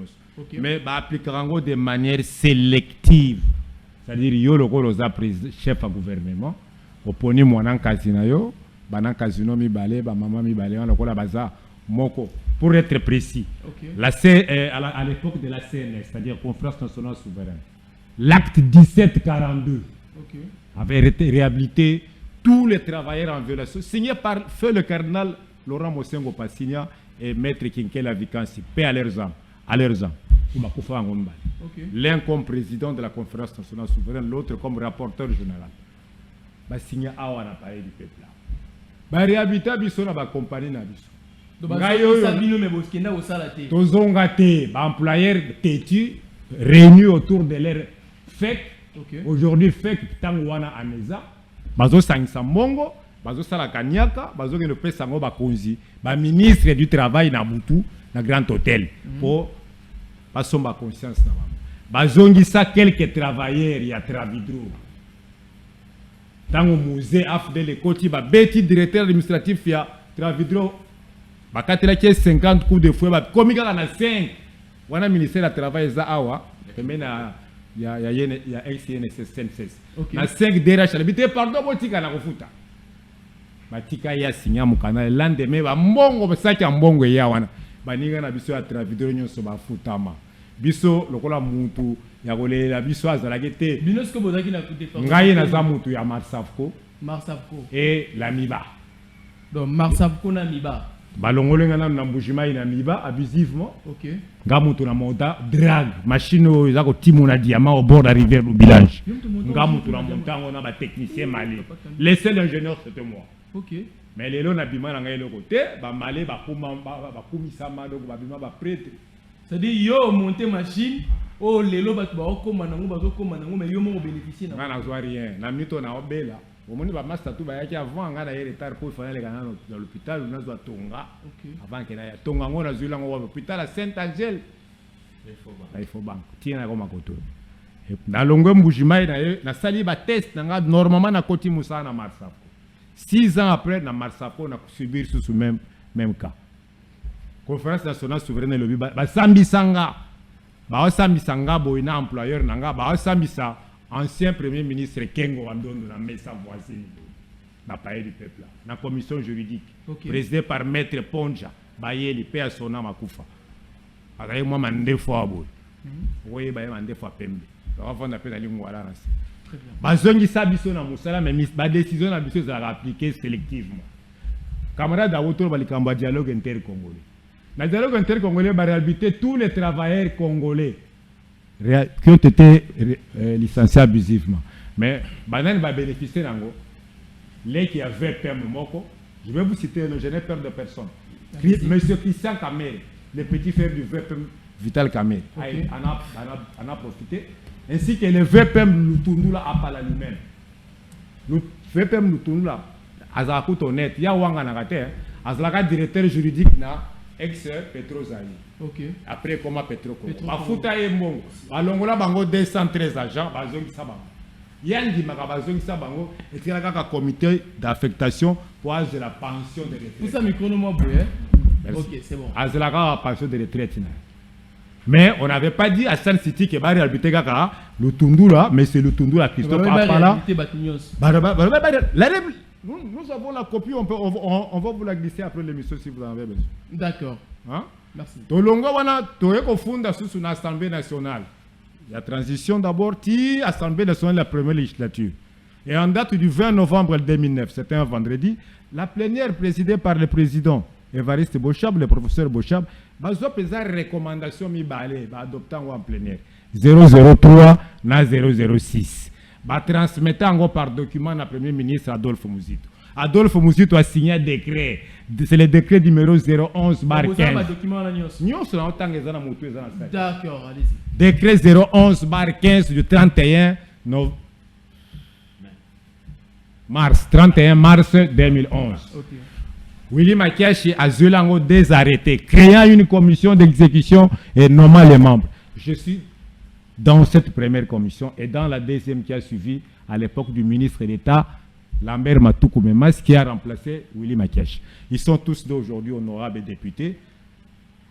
Mais ils appliquent de manière sélective. C'est-à-dire que les chef de gouvernement, opposé à casino, casino moko. Pour être précis, à l'époque de la CNS, c'est-à-dire Conférence nationale souveraine, l'acte 1742 avait réhabilité tous les travailleurs en violation, signé par feu le cardinal Laurent Mosengo Passigna et maître Kinkela Vikansi, paix à leurs âmes. L'un comme président de la Conférence nationale souveraine, l'autre comme rapporteur général. Signé à l'appareil du peuple. Réhabilité à compagnie na biso. Employeurs têtus réunis autour de leur FEC. Aujourd'hui, FEC, Tangwana Aneza, Bazo Sangsa Mongo, Bazo Salakanyaka, Bazo Genope Sango Bakonzi, ministre du Travail Nabutu, na Grand Hôtel, pour passer ma conscience. Bazo Ngisa quelques travailleurs, il y a Travidro. Tango musée AFD le Koti, Beti directeur administratif, il y a Travidro. Bakatela qui 50 coups de fouet, comme il y a 5, on a ministère du travail Zahawa, il y a ex-INSS 5 DRH, il pardon, Botika na Kofuta. Batika ya signé mon canal, lendemain, Mbongo, Saki Mbongo ya wana, Baniga na biso ya Travidro Nyonso Bafutama. Biso, lokola Muntu, ya Golela, biso Azalagete. Binosco Bodaki na défense. Ngaye na Zamutu ya Marsavko. Et la Miba. Donc Marsavko na Miba. Balongolenga na mbujima ina miba abusivement. OK. Ngamutu na monta drag machine za ko timona diamant au bord de la rivière du village. Ngamutu na montango na ba technicien malais. Le seul ingénieur c'était moi. OK. Mais lelo na bima na ngai le côté ba malais ba kumisa mado ba bima ba prêtre. C'est-à-dire yo monter machine oh lelo ba koma nango ba koma nango mais yo mo bénéficier na. Na zwa rien. Na mito na obela. Au moment où master tout va y avant on a d'ailleurs retard pour faire les gars dans l'hôpital on a besoin tonga avant qu'il aille tonga on a besoin dans l'hôpital à Saint-Angèle il faut banque tiens comme à côté na longo mbujima na sali ba test na normalement na koti musa na Marsako 6 ans après na Marsako na subir sous même cas conférence nationale souveraine le ba sambisanga boina employeur nanga ba sambisa ancien premier ministre Kengo Wandondo na mesa voisine na pays du peuple na commission juridique présidée par maître Ponja Bayeli paix à son âme akufa akaye moi mande fois boy oui baye mande fois pembe avant d'appel la ligne wala rasi bazongi sabiso na musala mais ba décision na biso za appliquer sélectivement camarade à autour balikamba dialogue intercongolais na dialogue intercongolais ba réhabiliter tous les travailleurs congolais qui ont été licenciés abusivement. Mais Banan va bénéficier d'ango. Les qui avaient permis Moko, je vais vous citer, je n'ai peur de personne. Monsieur Christian Kamel, le petit frère du VPM Vital Kamel, en a profité. Ainsi que le VPM Lutundula Apala lui-même. Le VPM Lutundula, Azakut honnête, il y a Wanga Nagate, Azlaka directeur juridique na ex-Petrozaï. Après, comment Petroco Bafuta et Mongo. Alongola Bango 213 agents, Bazong Sabango. Yandi Magabazong Sabango, et il y a un comité d'affectation pour de la pension de retraite. Pour ça, micro-nom, ok, c'est bon. Azlaka pension de retraite. Mais on n'avait pas dit à Sun City que Barry Albitega, le Tundula, mais c'est le Tundula Christophe Apala. Nous avons la copie, on va vous la glisser après l'émission si vous en avez besoin. D'accord. Hein? Merci. Tolongo wana toyeko funda susu na Assemblée nationale. Il y a transition d'abord, qui Assemblée nationale de la première législature. Et en date du 20 novembre 2009, c'était un vendredi, la plénière présidée par le président Évariste Bochab, le professeur Bochab, a une recommandation adoptant en plénière 003 na 006. Transmettant par document à Premier ministre Adolphe Mouzito. Adolphe Mouzito a signé un décret. C'est le décret numéro 011 bar 15. D'accord, allez-y. Décret 011 bar 15 du 31 mars 2011. Okay. Willy Makiachi a désarrêté, créant une commission d'exécution et nommant les membres. Je suis dans cette première commission et dans la deuxième qui a suivi à l'époque du ministre d'État Lambert Matoukou Memas qui a remplacé Willy Makiachi. Ils sont tous d'aujourd'hui honorables députés.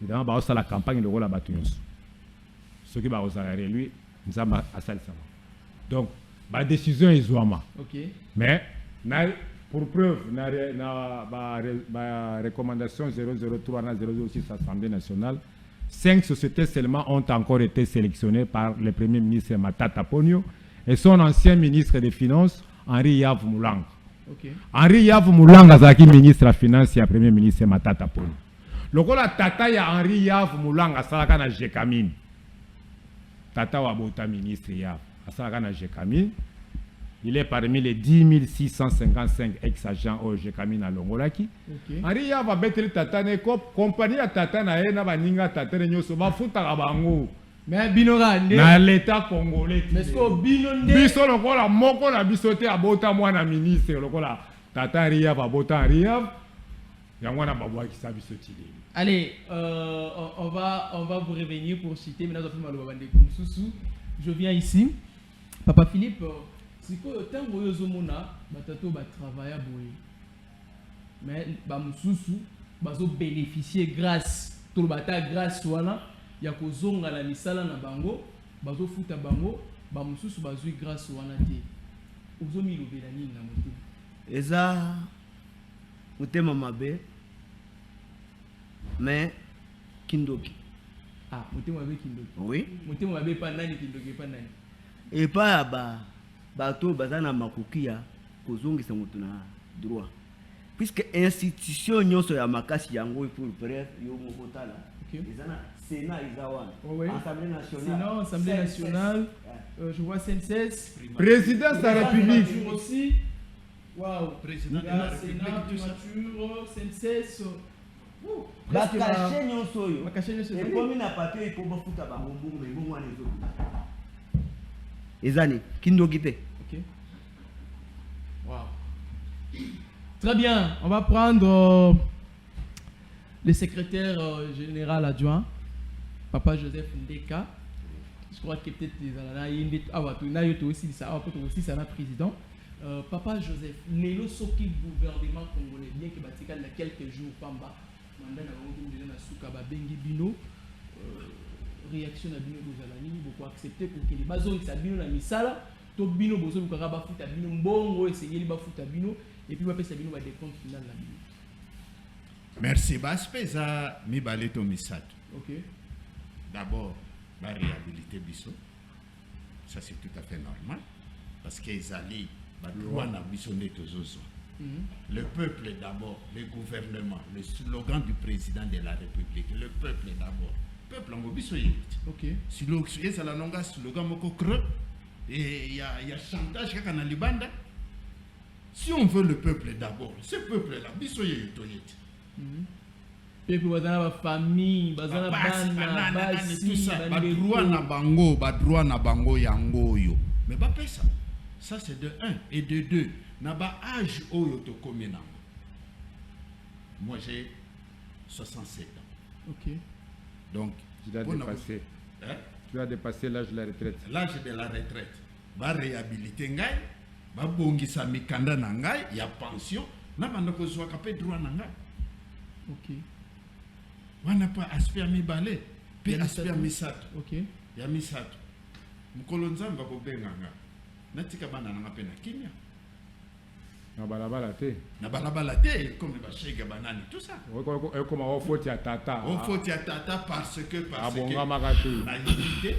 Évidemment, la campagne de Rola Batounos. Ce qui va lui, nous avons à ça. Donc, la décision est Zouama. Okay. Mais, pour preuve, la recommandation 003 à 006 Assemblée nationale, 5 sociétés seulement ont encore été sélectionnées par le Premier ministre Matata Ponyo et son ancien ministre des Finances, Henri Yav Moulang. Okay. Henri Yav Moulang a été ministre de la Finance et le Premier ministre Matata Ponyo. Le tata ya Henri Yav Moulang a salaka na Jekamine. Tata Wabota ministre Yav a salaka na Jekamine. Il est parmi les 10 655 ex-agents au Jekamine à Longolaki. Okay. Henri Yav a betri tata ne compagnie à tata na ena baninga tata ne nyoso ba futa bango. Mais binora na l'état congolais. Mais ce que binonde biso lokola moko na biso te abota mwana ministre lokola tata Henri Yav abota Henri Yav. Allez, on va vous revenir pour citer. Je viens ici. Papa Philippe, c'est que tant que vous travailler à Boé, mais vous bénéficier grâce tout le bataille grâce wana ya kozonga la misala na bango bazo futa bango ba mususu bazui grâce wana te uzomi lobela nini na moto eza mutema mabe mais kindoki mutema mabe kindoki oui mutema mabe pa nani kindoki pa nani et pa bato bazana makukia kozongisa mutu na droit puisque institution nyonso ya makasi yango pour bref yo mokotala ezana Sénat Izawan, Assemblée nationale. Sénat, Assemblée nationale. Je vois CNCS. Présidence de la République. Aussi. Waouh. Président de la République. Primature, CNCS. Bakache nyonso yo. Et comme na papier pour bafuta ba mbongo mais mbongo wana ezo. Ezani kindoki te. OK. Waouh. Très bien, on va prendre le secrétaire général adjoint, Papa Joseph Ndeka. Je crois que peut-être aussi ça président. Papa Joseph, les soki gouvernement congolais, bien que Batika il y a quelques jours, Pamba, mandat na souka ba bengi bino, réaction na bino bozalani, beaucoup accepter pour que les bazons qui sabino na misala, to bino bozo bukara ba futa bino mbongo essayer ba futa bino et puis ba pesa bino ba décompte final na bino. Merci. Baspeza mi baleto misato. OK. D'abord, la réhabiliter biso. Ça c'est tout à fait normal parce qu'ils allaient droit na biso netozozo. Le peuple d'abord, le gouvernement, le slogan du président de la République, le peuple d'abord. Peuple en biso yélit. OK. Si le c'est la longa slogan moko creux et il y a chantage kaka na libanda. Si on veut le peuple d'abord, ce peuple là biso yélit. Peuple bazana ba famille bazana bana basi tout ça droit na bango yango yo mais ba pesa ça c'est de 1 et de 2 na ba âge oyo to komena moi j'ai 67 ans. OK. Donc tu as dépassé l'âge de la retraite. L'âge de la retraite ba réhabiliter ngai ba bongisa mikanda na ngai ya pension na banda ko zwa ka pe droit na ngai. OK. On n'a pas aspect mi balé, puis aspect mi sato. OK. Ya mi sato. Mukolo nzamba ko benganga. Natika bana na pena Kenya. Na balabala te. Na balabala te comme ba shega banani tout ça. Comme au faute ya tata. Au faute ya tata parce que abonga makati. Na unité.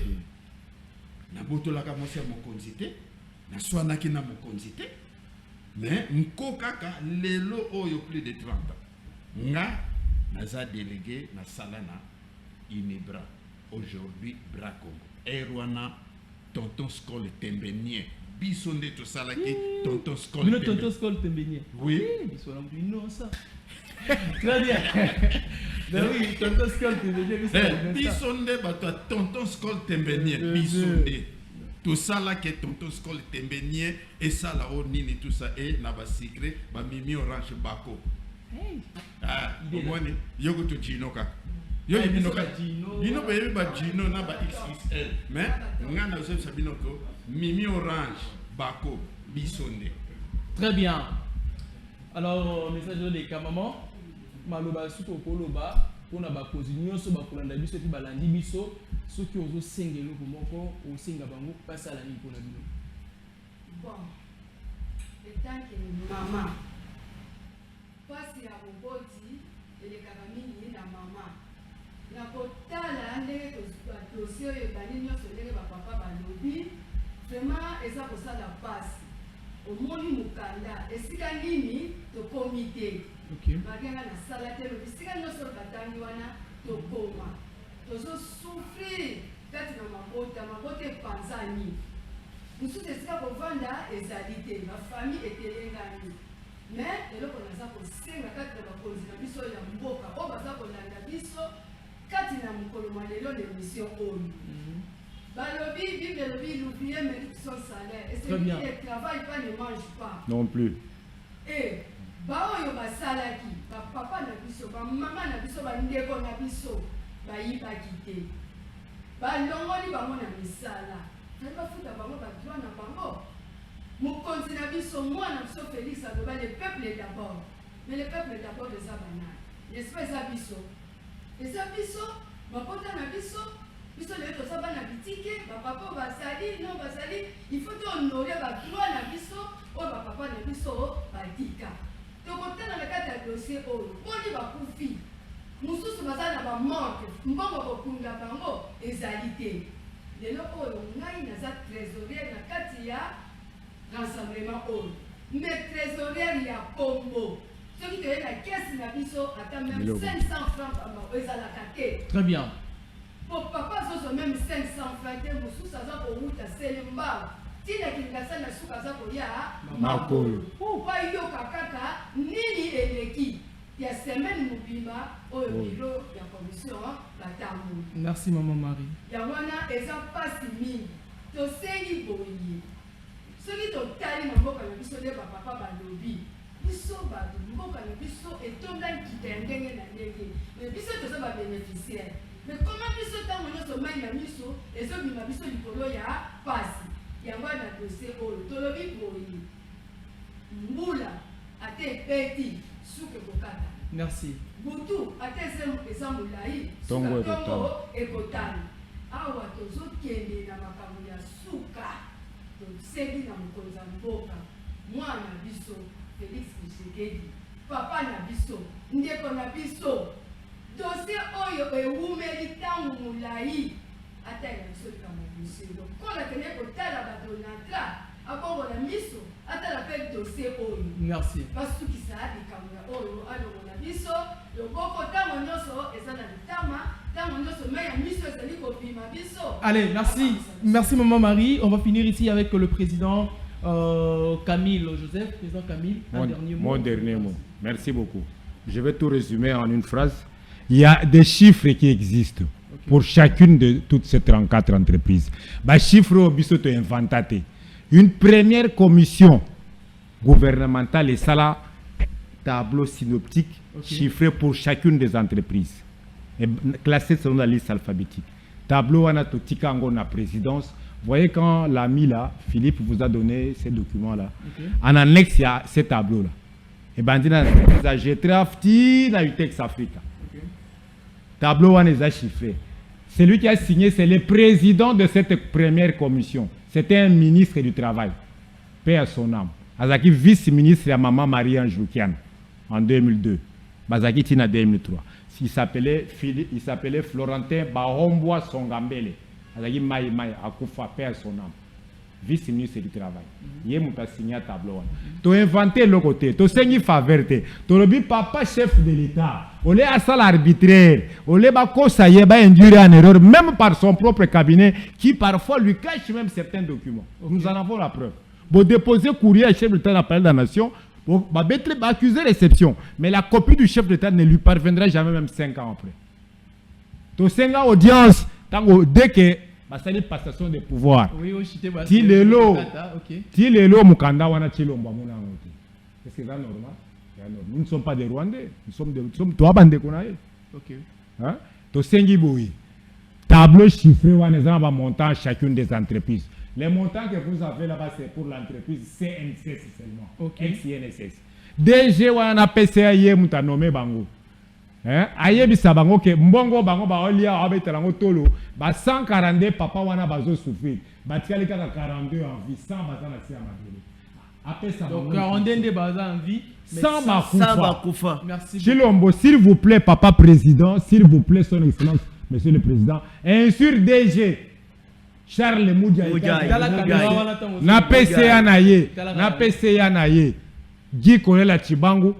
na botolaka mwasi ya mokonzi te na swanaki na mokonzi te mais nkokaka lelo oyo plus de 30 ans nga naza délégué na sala na Inebra aujourd'hui Bra Congo erwana tonton Skol Tembenie biso nde tosalaki tonton Skol Tembenie oui biso na mtu inosa très bien oui tonton Skol Tembenie biso nde bato tonton Skol Tembenie biso nde tosalaki tonton Skol Tembenie esala o nini tout ça et na ba secret ba mimi orange bako omoni yoko to jino kaka yo bino ka bino be ba jino na ba XXL mais ngana Joseph Sabino ko mimi orange bako bisonde. Très bien. Alors message de maman maloba suto koloba pona ba kozi nyonso ba kolanda biso ti balandi biso soki ozo sengelo ko moko o senga bango pasala ni pona bino. Bon. Etant que maman pasi ya roboti elekaka mingi na mama na kotala ndenge dossier oyo ebandi nyonso ndenge bapapa balobi vraiment eza kosala pasi omoni mokanda esika nini tokomi te bakenga na sala te lobi esika nyonso batangi wana tokoma tozosouffrir kati na mabota epanzani mosusu esika kovanda ezali te bafamille etelengani mais eloko naza kosenga kati na bakonzi na biso ya mboka oyo baza kolanda biso kati na mokolo mwa lelo na émission oyo balobi bible elobi l'ouvrier mérite son salaire et celui qui ne travaille pas ne mange pas non plus et baoyo basalaki bapapa na biso bamama na biso bandeko na biso bayibaki te balongoli bango na misala naye bafuta bango badroit na bango mokonzi na biso mwana biso Félix aloba le peuple d'abord mais le peuple d'abord eza banani n'est-ce pas eza biso bakota na biso lelo toza bana bitike bapapa basali non basali il faut honore badroit na biso oyo bapapa na biso badika tokotala na kati ya dossier oyo boni bakufi mosusu baza na bamorte mbongo kokunda bango ezali te lelo oyo ngai naza trésorier na kati ya rassemblement oyo mais trésorier ya pombo soki toye na kesi na biso ata même 500 francs ezalaka te. Très bien. Pour papa zozo même 500 francs te mosusu aza kowuta sele mbala tina kilingasa na suka aza koya makolo po yoka kaka nini eleki ya semaine mobimba oyo biro ya commission batambu. Merci maman Marie. Ya wana eza pasi mingi tosengi boye soki totali na mboka na biso nde bapapa balobi biso bato mboka na biso etondaki kita ya ndenge na ndenge mais biso toza babénéficiaire mais comment biso ntango nyonso mai na miso ezobima biso likolo ya pasi yango na dossier oyo tolobi boye mbula ate epeti suki ekokata. Merci. butu ate eza molai tongo ekotana awa tozokende na makambo ya suka tosengi na mokonzi ya mboka mwana biso Félix Tshisekedi papa na biso ndeko na biso dossier oyo ewumeli ntango molai ata na biso likambo boselo kola kende kotala badonatra abongola miso atala mpe dossier oyo. Merci. basukisa likambo ya oyo alongo na biso loboko ntango nyonso eza na litama ntango nyonso mai ya miso ezali kobima biso. Allez, merci. Merci maman Marie. On va finir ici avec le président Camille Joseph. Président Camille, mon dernier mot. Merci beaucoup. Je vais tout résumer en une phrase. Il y a des chiffres qui existent pour chacune de toutes ces 34 entreprises. Les chiffres sont inventés. Une première commission gouvernementale et ça là, tableau synoptique chiffré pour chacune des entreprises et classé selon la liste alphabétique. Tableau anatotika en présidence. Vous voyez quand l'ami là, Philippe vous a donné ces documents-là. En annexe, il y a ces tableaux-là. Et bandina j'ai trafti na Utex Africa. Tableau on les a chiffrés. Celui qui a signé, c'est le président de cette première commission. C'était un ministre du Travail. Paix à son âme. Azaki vice-ministre à Maman Marie-Ange Lukian en 2002. Bazaki Tina 2003. Il s'appelait Florentin Bahombois Songambele. Azaki Maï Akoufa, paix à son âme. Vice-ministre du travail. Yé mouta signé à tableau. Tu as inventé le côté, tu as signé faveur. Tu as dit papa chef de l'État. On est à ça l'arbitraire. On est à ça y est induire en erreur, même par son propre cabinet, qui parfois lui cache même certains documents. Nous en avons la preuve. Vous déposez courrier à chef de l'État d'appel de la nation. Vous accuser réception. Mais la copie du chef de l'État ne lui parviendra jamais, même 5 ans après. Tu 5 ans audience, dès que c'est une passation de pouvoir. Si les lots, Mukanda wana chilomba mona ngote. Est-ce que c'est normal? Nous ne sommes pas des Rwandais, nous sommes toi bande konaye. OK. Hein? To sengi boui. Tableau chiffré wana za ba montant chacune des entreprises. Les montants que vous avez là-bas c'est pour l'entreprise CNSS seulement. OK. CNSS. DG wana PCA yé muta nommé bango. Ayebisa bango ke mbongo bango ba olia abetela ngo tolo ba 142 papa wana bazo souffrir batikali kaka 42 en vie 100 bazana sia mabele apesa donc 42 de baza en vie 100 bakoufa. Merci Chilombo, s'il vous plaît papa président, s'il vous plaît son excellence monsieur le président, insure DG Charles Moudia na PCA na ye Guy Kolela Chibangu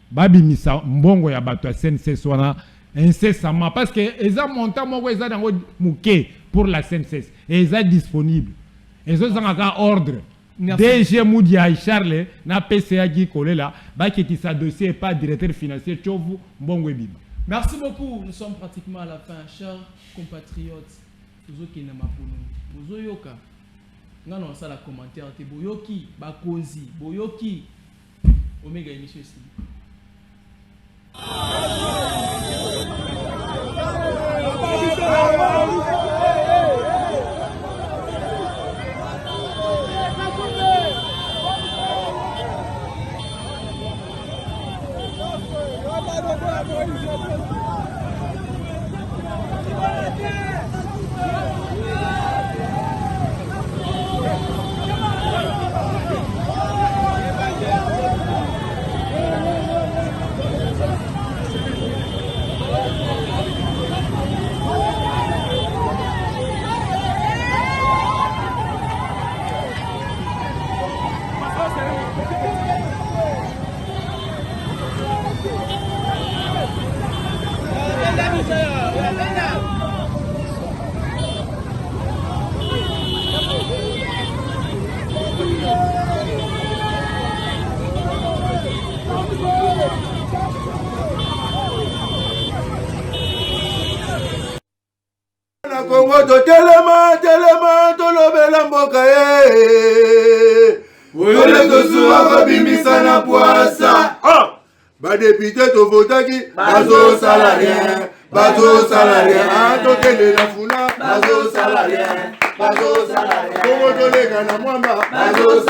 babimisa mbongo ya bato ya CNSS wana incessamment parce que eza montant moko eza dango muke pour la CNSS et eza disponible ezo zanga ordre DG Moudia Charles na PCA Guy Kolela bakitisa dossier pas directeur financier Tchovu mbongo ebima. Merci beaucoup, nous sommes pratiquement à la fin, chers compatriotes. Tozoki na mapunu bozoyoka ngana osala commentaire te boyoki bakonzi boyoki Omega émission ici. Congo to telema tolobela mboka ye Oyole to suwa babimisa na poasa ba député to votaki bazo salarien to tele la funa bazo salarien Congo to lega na mwamba bazo